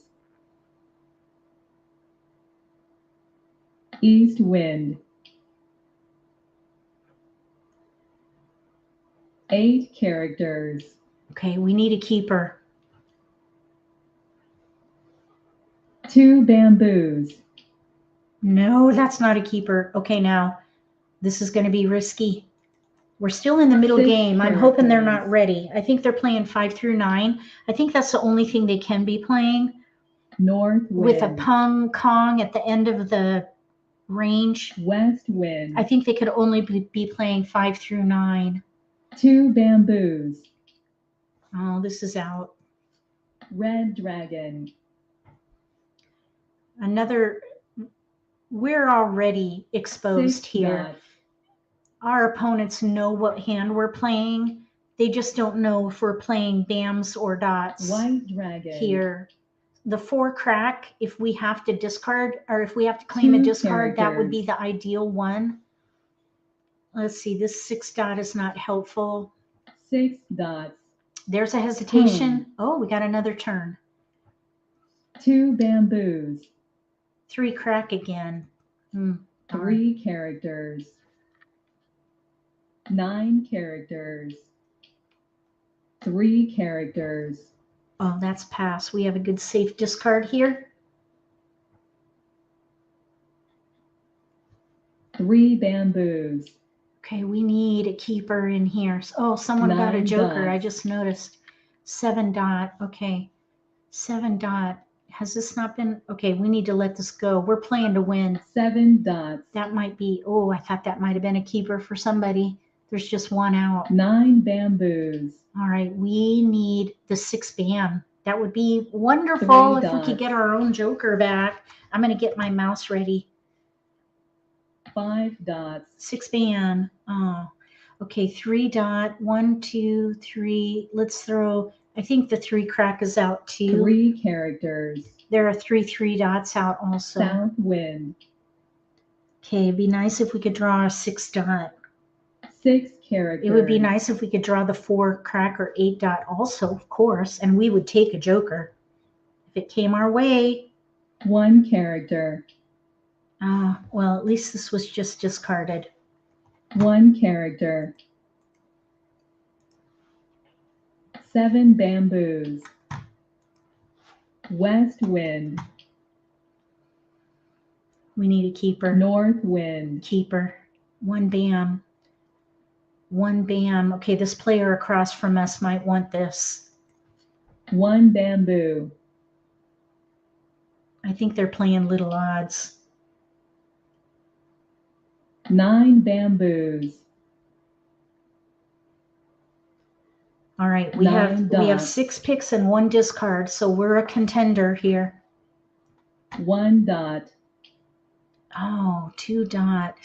East wind. 8 characters. Okay, we need a keeper. 2 bamboos, No, that's not a keeper. Okay, now this is going to be risky. We're still in the middle 6 game. I'm hoping they're characters. not ready. I think they're playing 5 through 9. I think that's the only thing they can be playing North with a wind, pung kong at the end of the range. west wind, I think they could only be playing 5 through 9. 2 bamboos, Oh, this is out. red dragon, Another, we're already 6 exposed here. dots, Our opponents know what hand we're playing. They just don't know if we're playing bams or dots white dragon, here. The 4 crack, if we have to discard or if we have to claim a 2 discard, that would be characters. the ideal one. Let's see, this 6 dot is not helpful. 6 dots, There's a hesitation. Oh, we got another turn. 2 bamboos, 3 crack again. Darn. 3 characters, 9 characters, 3 characters, Oh, that's pass. We have a good safe discard here. 3 bamboos, Okay, we need a keeper in here. Oh, someone got a 9 joker. I dots. just noticed. 7 dot. Okay. 7 dot. Has this not been? Okay, we need to let this go. We're playing to win. 7 dots, That might be, oh, I thought that might have been a keeper for somebody. There's just 1 out. 9 bamboos, All right, we need the 6 bam. That would be wonderful 3 if we could dots. get our own joker back. I'm going to get my mouse ready. 5 dots, 6 bam. Oh, okay, 3 dot. 1, 2, 3. Let's throw, I think the 3 crack is out too. 3 characters, There are 3 dots out also. south wind, Okay, it'd be nice if we could draw a 6 dot. 6 characters. It would be nice if we could draw the 4 crack or 8 dot also, of course, and we would take a joker if it came our way. 1 character, Well, at least this was just discarded. 1 character, 7 bamboos, west wind, We need a keeper. north wind, Keeper. 1 bam. 1 bam. Okay, this player across from us might want this. 1 bamboo, I think they're playing little odds. 9 bamboos, All right, we 9 have dots. 6 picks and 1 discard, so we're a contender here. 1 dot, Oh, 2 dot.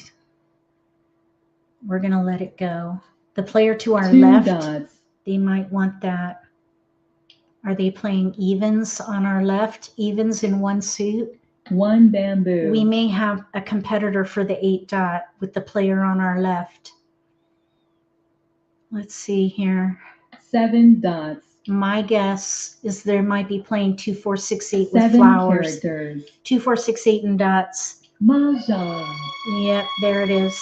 We're gonna let it go. The player to our 2 left, dots, they might want that. Are they playing evens on our left? Evens in 1 suit? 1 bamboo, We may have a competitor for the 8 dot with the player on our left. Let's see here. 7 dots, My guess is there might be playing 2, 4, 6, 8 with 7 flowers. characters, 2, 4, 6, 8 and dots. mahjong, Yep, there it is.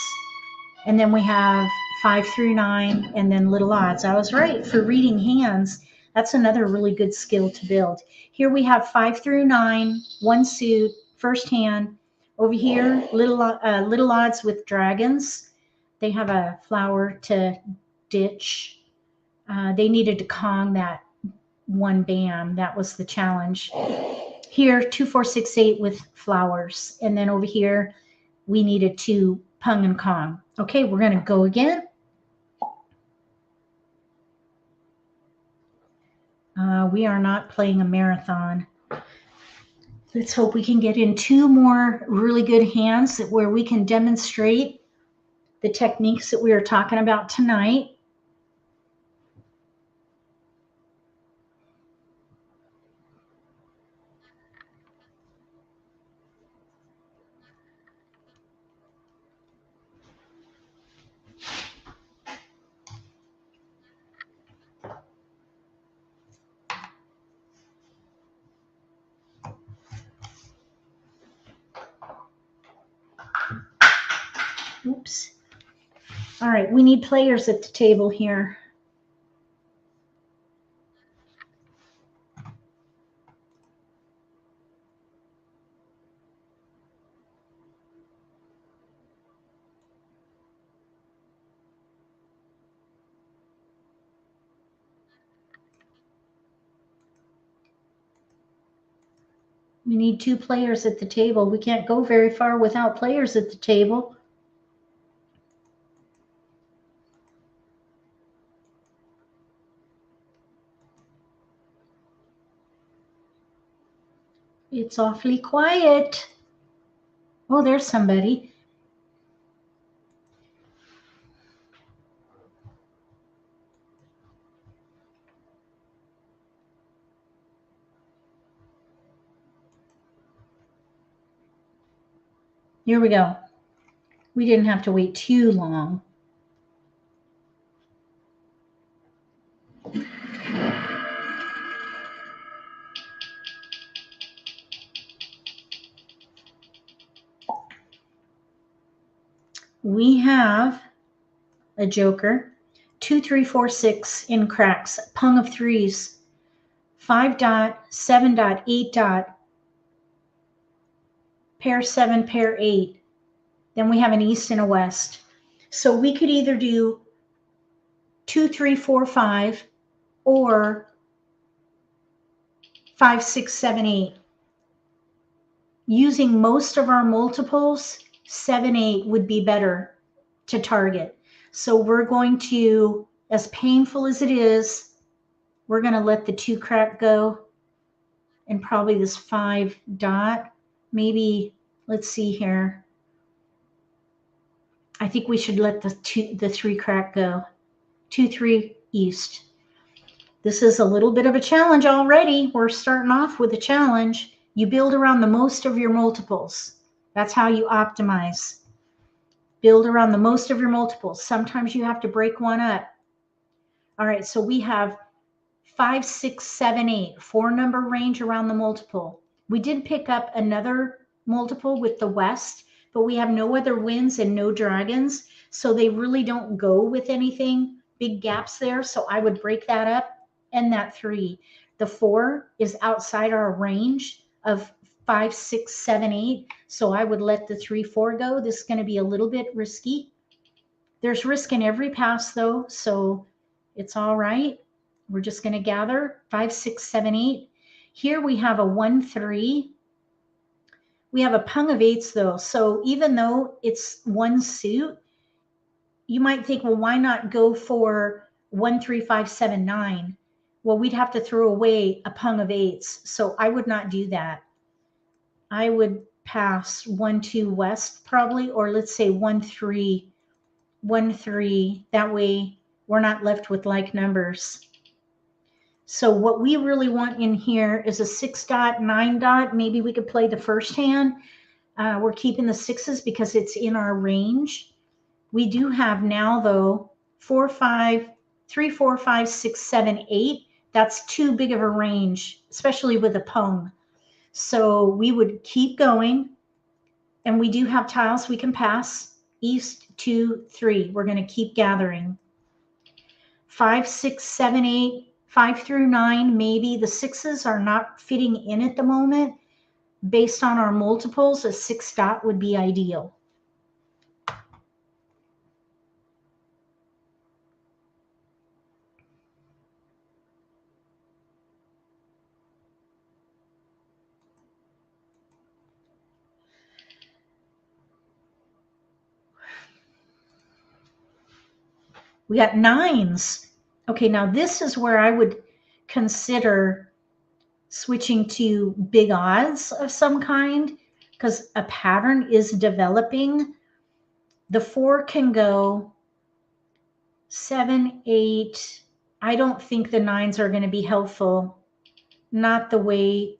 And then we have 5 through 9 and then little odds. I was right for reading hands. That's another really good skill to build. Here we have 5 through 9, 1 suit, first hand. Over here, little odds with dragons. They have a flower to ditch. They needed to Kong that 1 bam. That was the challenge. Here, 2, 4, 6, 8 with flowers. And then over here, we needed to Pung and Kong. Okay, we're going to go again. We are not playing a marathon. Let's hope we can get in 2 more really good hands where we can demonstrate the techniques that we are talking about tonight. Oops. All right, we need players at the table here. We need 2 players at the table. We can't go very far without players at the table. It's awfully quiet. Oh, there's somebody. Here we go. We didn't have to wait too long. We have a joker, 2, 3, 4, 6 in cracks, pung of threes, 5 dot, 7 dot, 8 dot, pair 7, pair 8. Then we have an east and a west. So we could either do 2, 3, 4, 5 or 5, 6, 7, 8. Using most of our multiples, 7, 8 would be better to target. So we're going to, as painful as it is, we're going to let the 2 crack go and probably this 5 dot. Maybe, let's see here. I think we should let the 3 crack go. 2, 3 east. This is a little bit of a challenge already. We're starting off with a challenge. You build around the most of your multiples. That's how you optimize. Build around the most of your multiples. Sometimes you have to break one up. All right, so we have 5, 6, 7, 8, 4-number range around the multiple. We did pick up another multiple with the west, but we have no other winds and no dragons, so they really don't go with anything. Big gaps there, so I would break that up. And that 3. The 4 is outside our range of 5, 6, 7, 8. So I would let the 3, 4 go. This is going to be a little bit risky. There's risk in every pass though, so it's all right. We're just going to gather 5, 6, 7, 8. Here we have a 1, 3. We have a pung of 8s though. So even though it's one suit, you might think, well, why not go for 1, 3, 5, 7, 9? Well, we'd have to throw away a pung of 8s. So I would not do that. I would pass 1, 2 west probably, or let's say 1, 3, 1, 3. That way we're not left with like numbers. So what we really want in here is a 6 dot, 9 dot. Maybe we could play the first hand. We're keeping the 6s because it's in our range. We do have now though 4, 5, 3, 4, 5, 6, 7, 8. That's too big of a range, especially with a pung. So we would keep going, and we do have tiles we can pass. East, 2, 3. We're going to keep gathering. 5, 6, 7, 8, 5 through 9. Maybe the 6s are not fitting in at the moment. Based on our multiples, a 6 dot would be ideal. We got 9s. Okay, now this is where I would consider switching to big odds of some kind because a pattern is developing. The 4 can go 7, 8. I don't think the 9s are going to be helpful. Not the way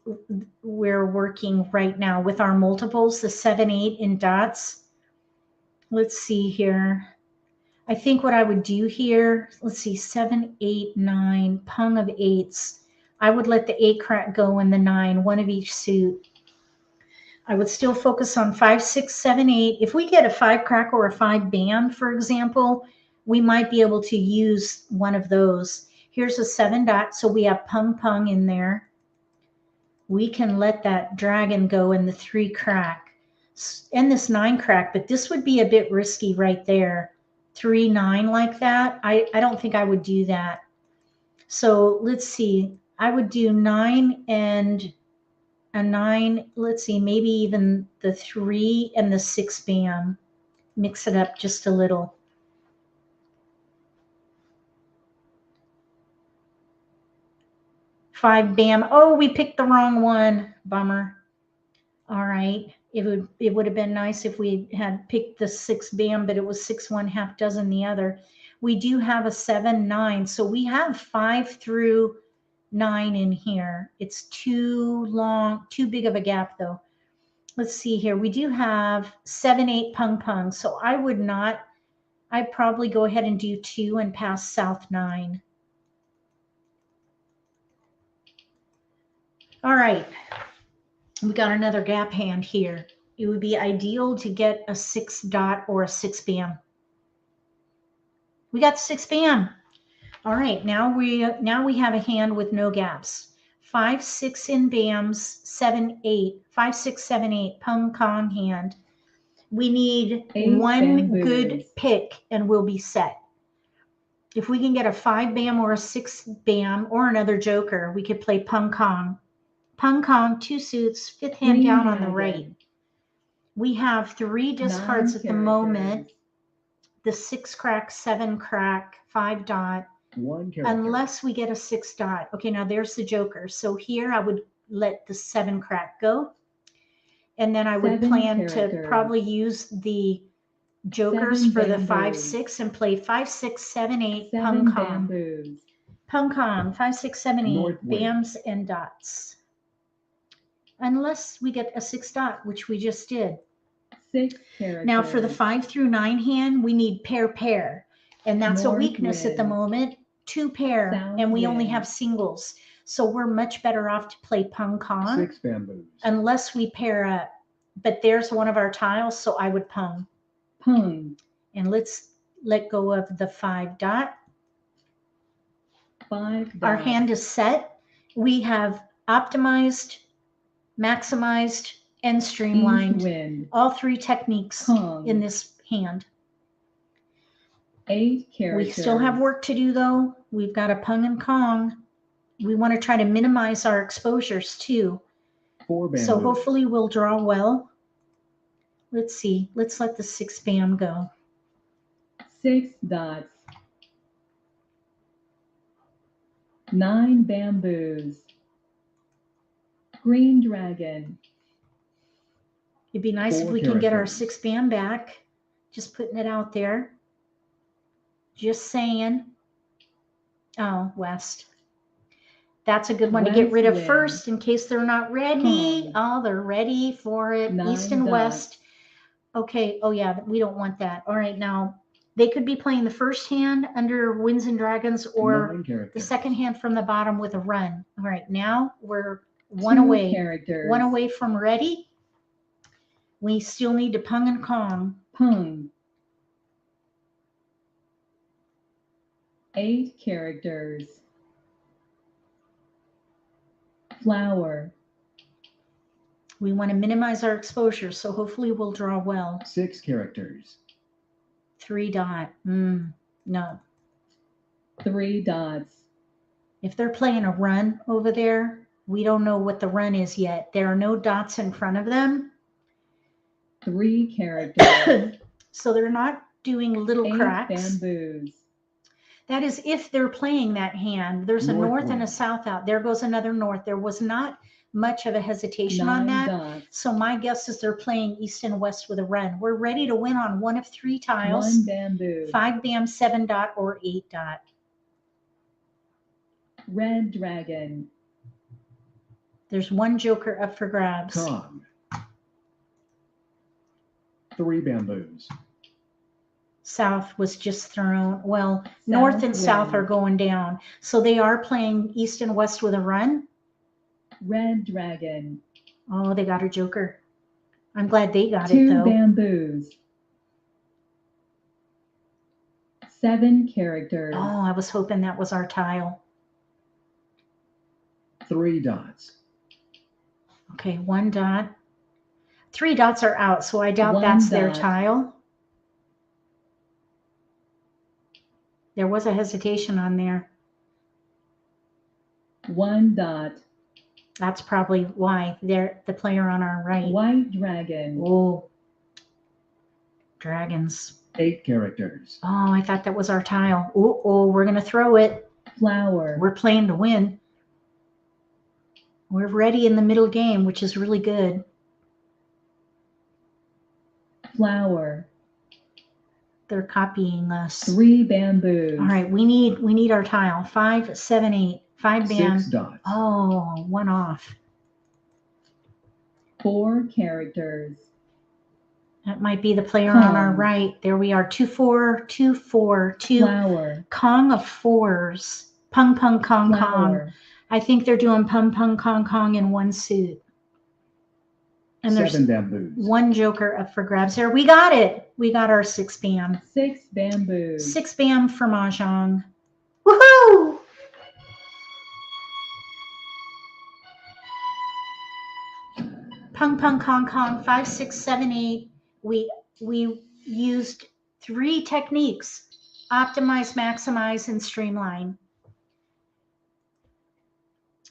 we're working right now with our multiples, the 7, 8 in dots. Let's see here. I think what I would do here, let's see, 7, 8, 9, pung of 8s. I would let the 8 crack go and the 9, one of each suit. I would still focus on 5, 6, 7, 8. If we get a 5 crack or a 5 band, for example, we might be able to use one of those. Here's a 7 dot, so we have pung pung in there. We can let that dragon go and the 3 crack and this 9 crack, but this would be a bit risky right there. 3, 9 like that. I don't think I would do that. So let's see. I would do 9 and a 9, let's see, maybe even the 3 and the 6 bam. Mix it up just a little. Five bam. Oh, we picked the wrong one. Bummer. All right. It would have been nice if we had picked the 6 bam, but it was 6 one, half dozen the other. We do have a 7, 9. So we have 5 through 9 in here. It's too long, too big of a gap though. Let's see here. We do have 7, 8 pung pung. So I'd probably go ahead and do 2 and pass south 9. All right. We got another gap hand here. It would be ideal to get a 6 dot or a 6 bam. We got 6 bam. All right, now we have a hand with no gaps. 5, 6 in bams, 7, 8, 5, 6, 7, 8, pung kong hand. We need 8 one bamboos. good pick and we'll be set. If we can get a 5 bam or a 6 bam or another joker, we could play pung kong. Pung kong, 2 suits, 5th hand Green down on the dragon. right. We have 3 discards 9 at the moment. characters. The 6 crack, 7 crack, 5 dot. 1 character. Unless we get a 6 dot. Okay, now there's the joker. So here I would let the 7 crack go. And then I would 7 plan to characters. probably use the jokers 7 for the 5, bamboos. 6 and play 5, 6, 7, 8 7 pung kong. bamboos. Pung kong, 5, 6, 7, 8 North wind. bams and dots. Unless we get a 6 dot, which we just did. 6 characters. Now for the 5 through 9 hand, we need pair pair. And that's North a weakness at the wind. moment. 2 pair, South and we only wind. have singles. So we're much better off to play pung kong 6 bamboos. unless we pair up. But there's one of our tiles, so I would pung. Pung. And let's let go of the 5 dot. 5 Our dots. hand is set. We have optimized, maximized, and East streamlined wind. all 3 techniques Pung. in this hand. 8 characters. We still have work to do though. We've got a pung and kong. We want to try to minimize our exposures too. 4 bamboos. So hopefully we'll draw well. Let's see. Let's let the 6 bam go. 6 dots. 9 bamboos. Green dragon. It'd be nice if 4 we can get our characters. 6 bam back. Just putting it out there. Just saying. Oh, west. That's a good one to get West rid of wind. first in case they're not ready. Pung. Oh, they're ready for it. 9 East and dots. west. Okay. Oh, yeah. We don't want that. All right. Now, they could be playing the first hand under Winds and Dragons or 9 the characters. second hand from the bottom with a run. All right. Now we're one 2 away. characters. One away from ready. We still need to pung and kong. Pung. 8 characters. Flower. We want to minimize our exposure, so hopefully we'll draw well. 6 characters. 3 dot. No. 3 dots. If they're playing a run over there, we don't know what the run is yet. There are no dots in front of them. 3 characters. So they're not doing little 8 cracks. bamboos. That is if they're playing that hand. There's a North north and a wind. south out. There goes another north. There was not much of a hesitation on 9 that. dots. So my guess is they're playing east and west with a run. We're ready to win on one of 3 tiles. 1 bamboo. 5 bam, 7 dot, or 8 dot. Red dragon. There's 1 joker up for grabs. Kong. 3 bamboos. South was just thrown. Well, north and south wind. are going down. So they are playing east and west with a run. Red dragon. Oh, they got a joker. I'm glad they got 2 it though. bamboos. 7 characters. Oh, I was hoping that was our tile. 3 dots. Okay, 1 dot. 3 dots are out, so I doubt 1 that's their dot. tile. There was a hesitation on there. 1 dot. That's probably why they're the player on our right. White dragon. Oh, dragons. 8 characters. Oh, I thought that was our tile. Oh, we're going to throw it. Flower. We're playing to win. We're ready in the middle game, which is really good. Flower. They're copying us. 3 bamboos. All right, we need our tile. 5, 7, 8. 5 bam. 6 dots. Oh, one off. 4 characters. That might be the player on our Kong. right. There we are. 2, 4, 2, 4, 2. Flower. Kong of 4s. Pung, pung, kong, kong. Flower. I think they're doing pung, pung, kong, kong in one suit. And there's 7 bamboos. 1 joker up for grabs there. We got it. We got our 6 bam. 6 bamboos. 6 bam for Mahjong. Woohoo! Pung, pung, kong, kong. 5, 6, 7, 8. We used 3 techniques: optimize, maximize, and streamline.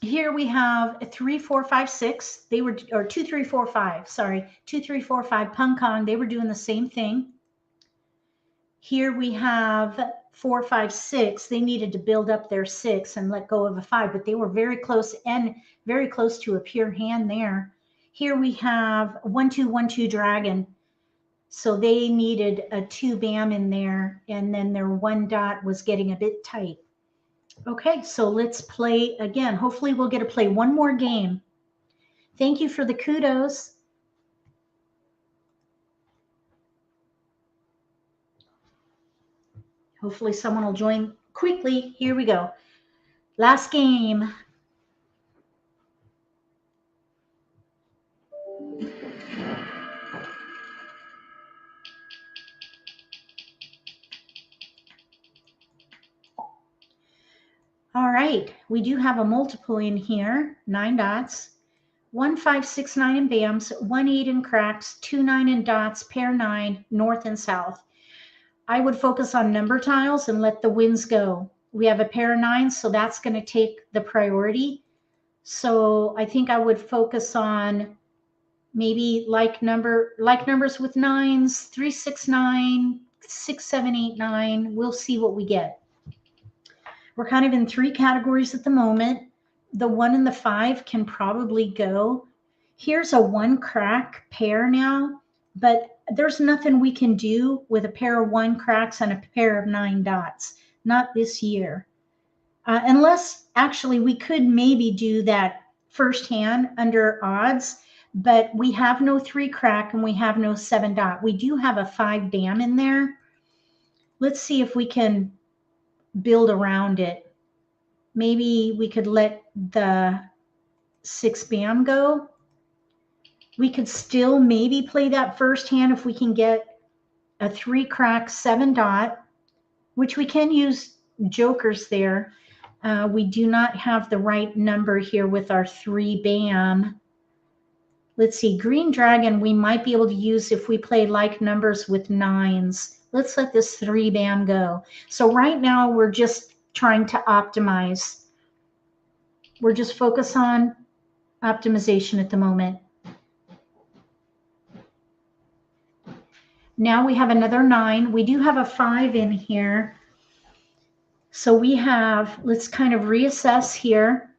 Here we have 3, 4, 5, 6. They were, or 2, 3, 4, 5. Sorry, 2, 3, 4, 5. Pung Kong. They were doing the same thing. Here we have 4, 5, 6. They needed to build up their 6 and let go of a 5, but they were very close and very close to a pure hand there. Here we have 1, 2, 1, 2 dragon. So they needed a 2 bam in there, and then their 1 dot was getting a bit tight. Okay, so let's play again. Hopefully we'll get to play one more game. Thank you for the kudos. Hopefully someone will join quickly. Here we go. Last game. All right, we do have a multiple in here, 9 dots, 1, 5, 6, 9 in bams, 1, 8 in cracks, 2, 9 in dots, pair 9, north and south. I would focus on number tiles and let the wins go. We have a pair of 9s, so that's going to take the priority. So I think I would focus on maybe like numbers with 9s, 3, 6, 9, 6, 7, 8, 9. We'll see what we get. We're kind of in 3 categories at the moment. The 1 and the 5 can probably go. Here's a 1 crack pair now, but there's nothing we can do with a pair of 1 cracks and a pair of 9 dots. Not this year. Unless actually we could maybe do that first hand under odds, but we have no 3 crack and we have no 7 dot. We do have a 5 bam in there. Let's see if we can build around it. Maybe we could let the 6 bam go. We could still maybe play that first hand if we can get a 3 crack 7 dot, which we can use jokers there. We do not have the right number here with our 3 bam. Let's see, green dragon we might be able to use if we play like numbers with 9s. Let's let this 3 bam go. So right now we're just trying to optimize. We're just focused on optimization at the moment. Now we have another 9. We do have a 5 in here. So we have, let's kind of reassess here.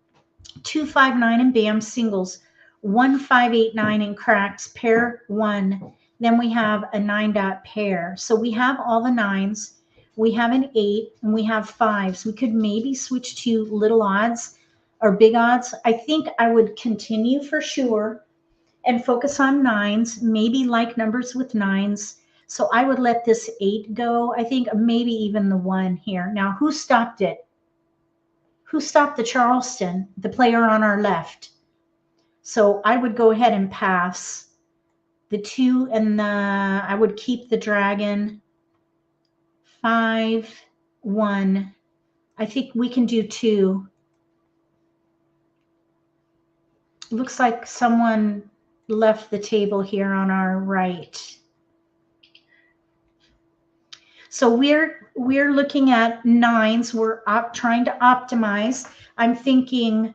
2, 5, 9 in bam singles. 1, 5, 8, 9 in cracks, pair 1. Then we have a 9 dot pair. So we have all the 9s. We have an 8 and we have 5s. We could maybe switch to little odds or big odds. I think I would continue for sure and focus on 9s, maybe like numbers with 9s. So I would let this 8 go. I think maybe even the 1 here. Now, who stopped it? Who stopped the Charleston, the player on our left? So I would go ahead and pass the 2 and I would keep the dragon. 5, 1. I think we can do 2. Looks like someone left the table here on our right. So we're looking at 9s. We're trying to optimize. I'm thinking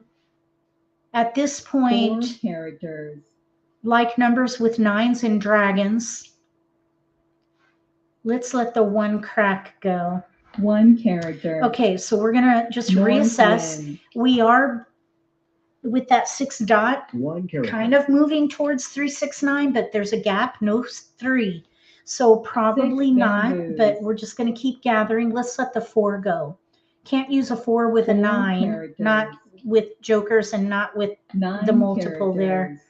At this 4 point, characters. like numbers with 9s and dragons. Let's let the 1 crack go. 1 character. Okay, so we're gonna just North reassess. wind. We are with that 6 dot 1 character. kind of moving towards 369, but there's a gap, no 3. So probably 6 not, bamboos. but we're just going to keep gathering. Let's let the 4 go. Can't use a 4 with a 4 9, characters. not with jokers and not with 9 the multiple there. characters.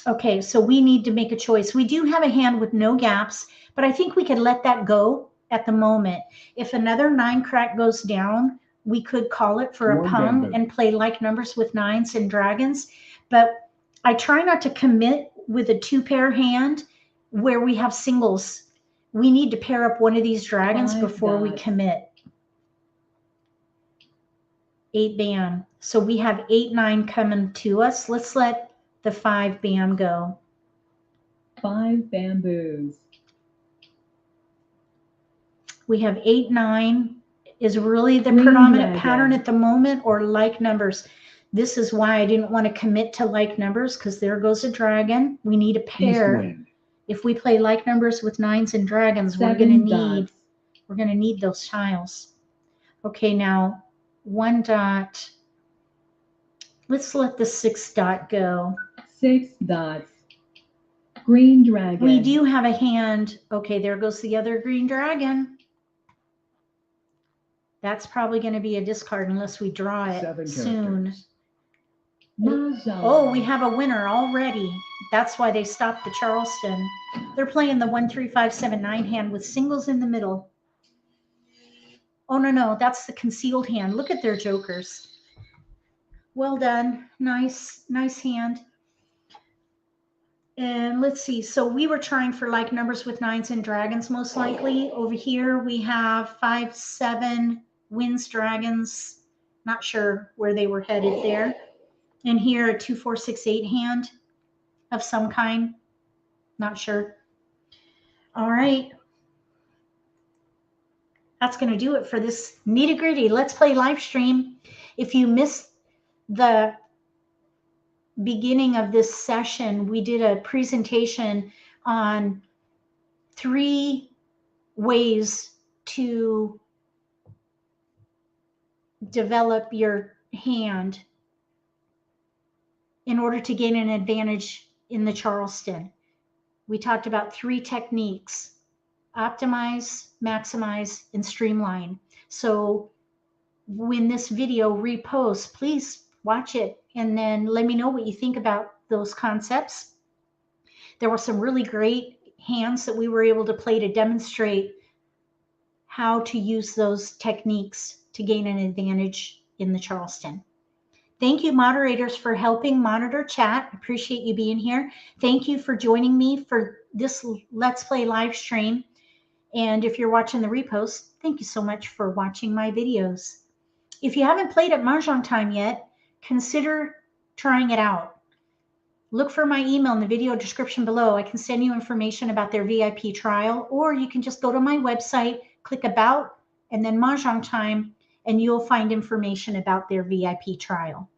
Okay, so we need to make a choice. We do have a hand with no gaps, but I think we could let that go at the moment. If another 9 crack goes down, we could call it for a 1 pung bamboo. and play like numbers with 9s and dragons. But I try not to commit with a 2-pair hand where we have singles. We need to pair up one of these dragons 5 before we dots. commit. 8 bam. So we have 8, 9 coming to us. Let's let the 5 bam go. 5 bamboos. We have 8, 9 is really the Green predominant dragon. pattern at the moment, or like numbers. This is why I didn't want to commit to like numbers, because there goes a dragon. We need a East pair. wind. If we play like numbers with 9s and dragons, 7 dots. we're gonna need those tiles. Okay, now 1 dot. Let's let the 6 dot go. 6 dots. Green dragon. We do have a hand. Okay, there goes the other green dragon. That's probably going to be a discard unless we draw it 7 soon. characters. Mahjong. Oh, we have a winner already. That's why they stopped the Charleston. They're playing the 1, 3, 5, 7, 9 hand with singles in the middle. Oh, no, that's the concealed hand. Look at their jokers. Well done. Nice hand. And let's see. So we were trying for like numbers with 9s and dragons, most likely. Over here, we have 5, 7 winds, dragons. Not sure where they were headed there. And here, a 2, 4, 6, 8 hand of some kind. Not sure. All right. That's going to do it for this nitty-gritty Let's Play live stream. If you missed the beginning of this session, we did a presentation on 3 ways to develop your hand in order to gain an advantage in the Charleston. We talked about 3 techniques: optimize, maximize, and streamline. So when this video reposts, please watch it and then let me know what you think about those concepts. There were some really great hands that we were able to play to demonstrate how to use those techniques to gain an advantage in the Charleston. Thank you, moderators, for helping monitor chat. Appreciate you being here. Thank you for joining me for this Let's Play live stream. And if you're watching the repost, thank you so much for watching my videos. If you haven't played at Mahjong Time yet, consider trying it out. Look for my email in the video description below. I can send you information about their VIP trial, or you can just go to my website, click About, and then Mahjong Time, and you'll find information about their VIP trial.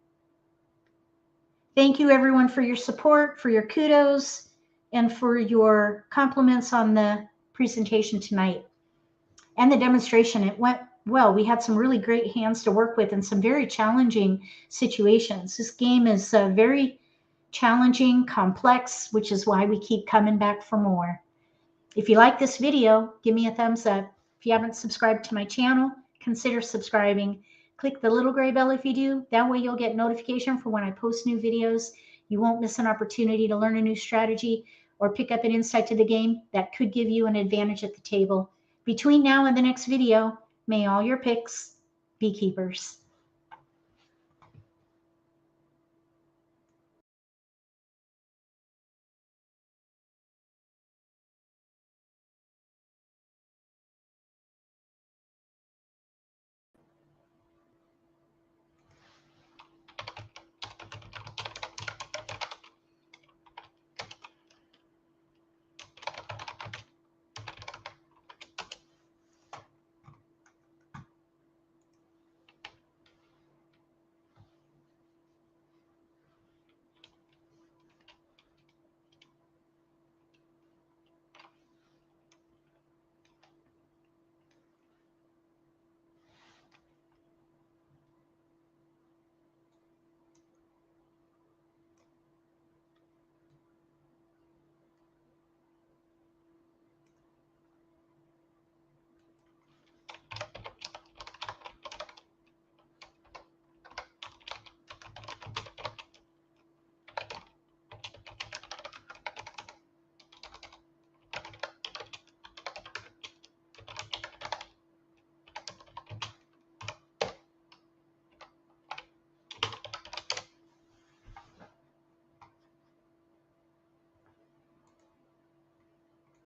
Thank you, everyone, for your support, for your kudos, and for your compliments on the presentation tonight and the demonstration. It went well. We had some really great hands to work with and some very challenging situations. This game is very challenging, complex, which is why we keep coming back for more. If you like this video, give me a thumbs up. If you haven't subscribed to my channel, consider subscribing. Click the little gray bell if you do. That way you'll get notification for when I post new videos. You won't miss an opportunity to learn a new strategy or pick up an insight to the game that could give you an advantage at the table. Between now and the next video, may all your picks be keepers.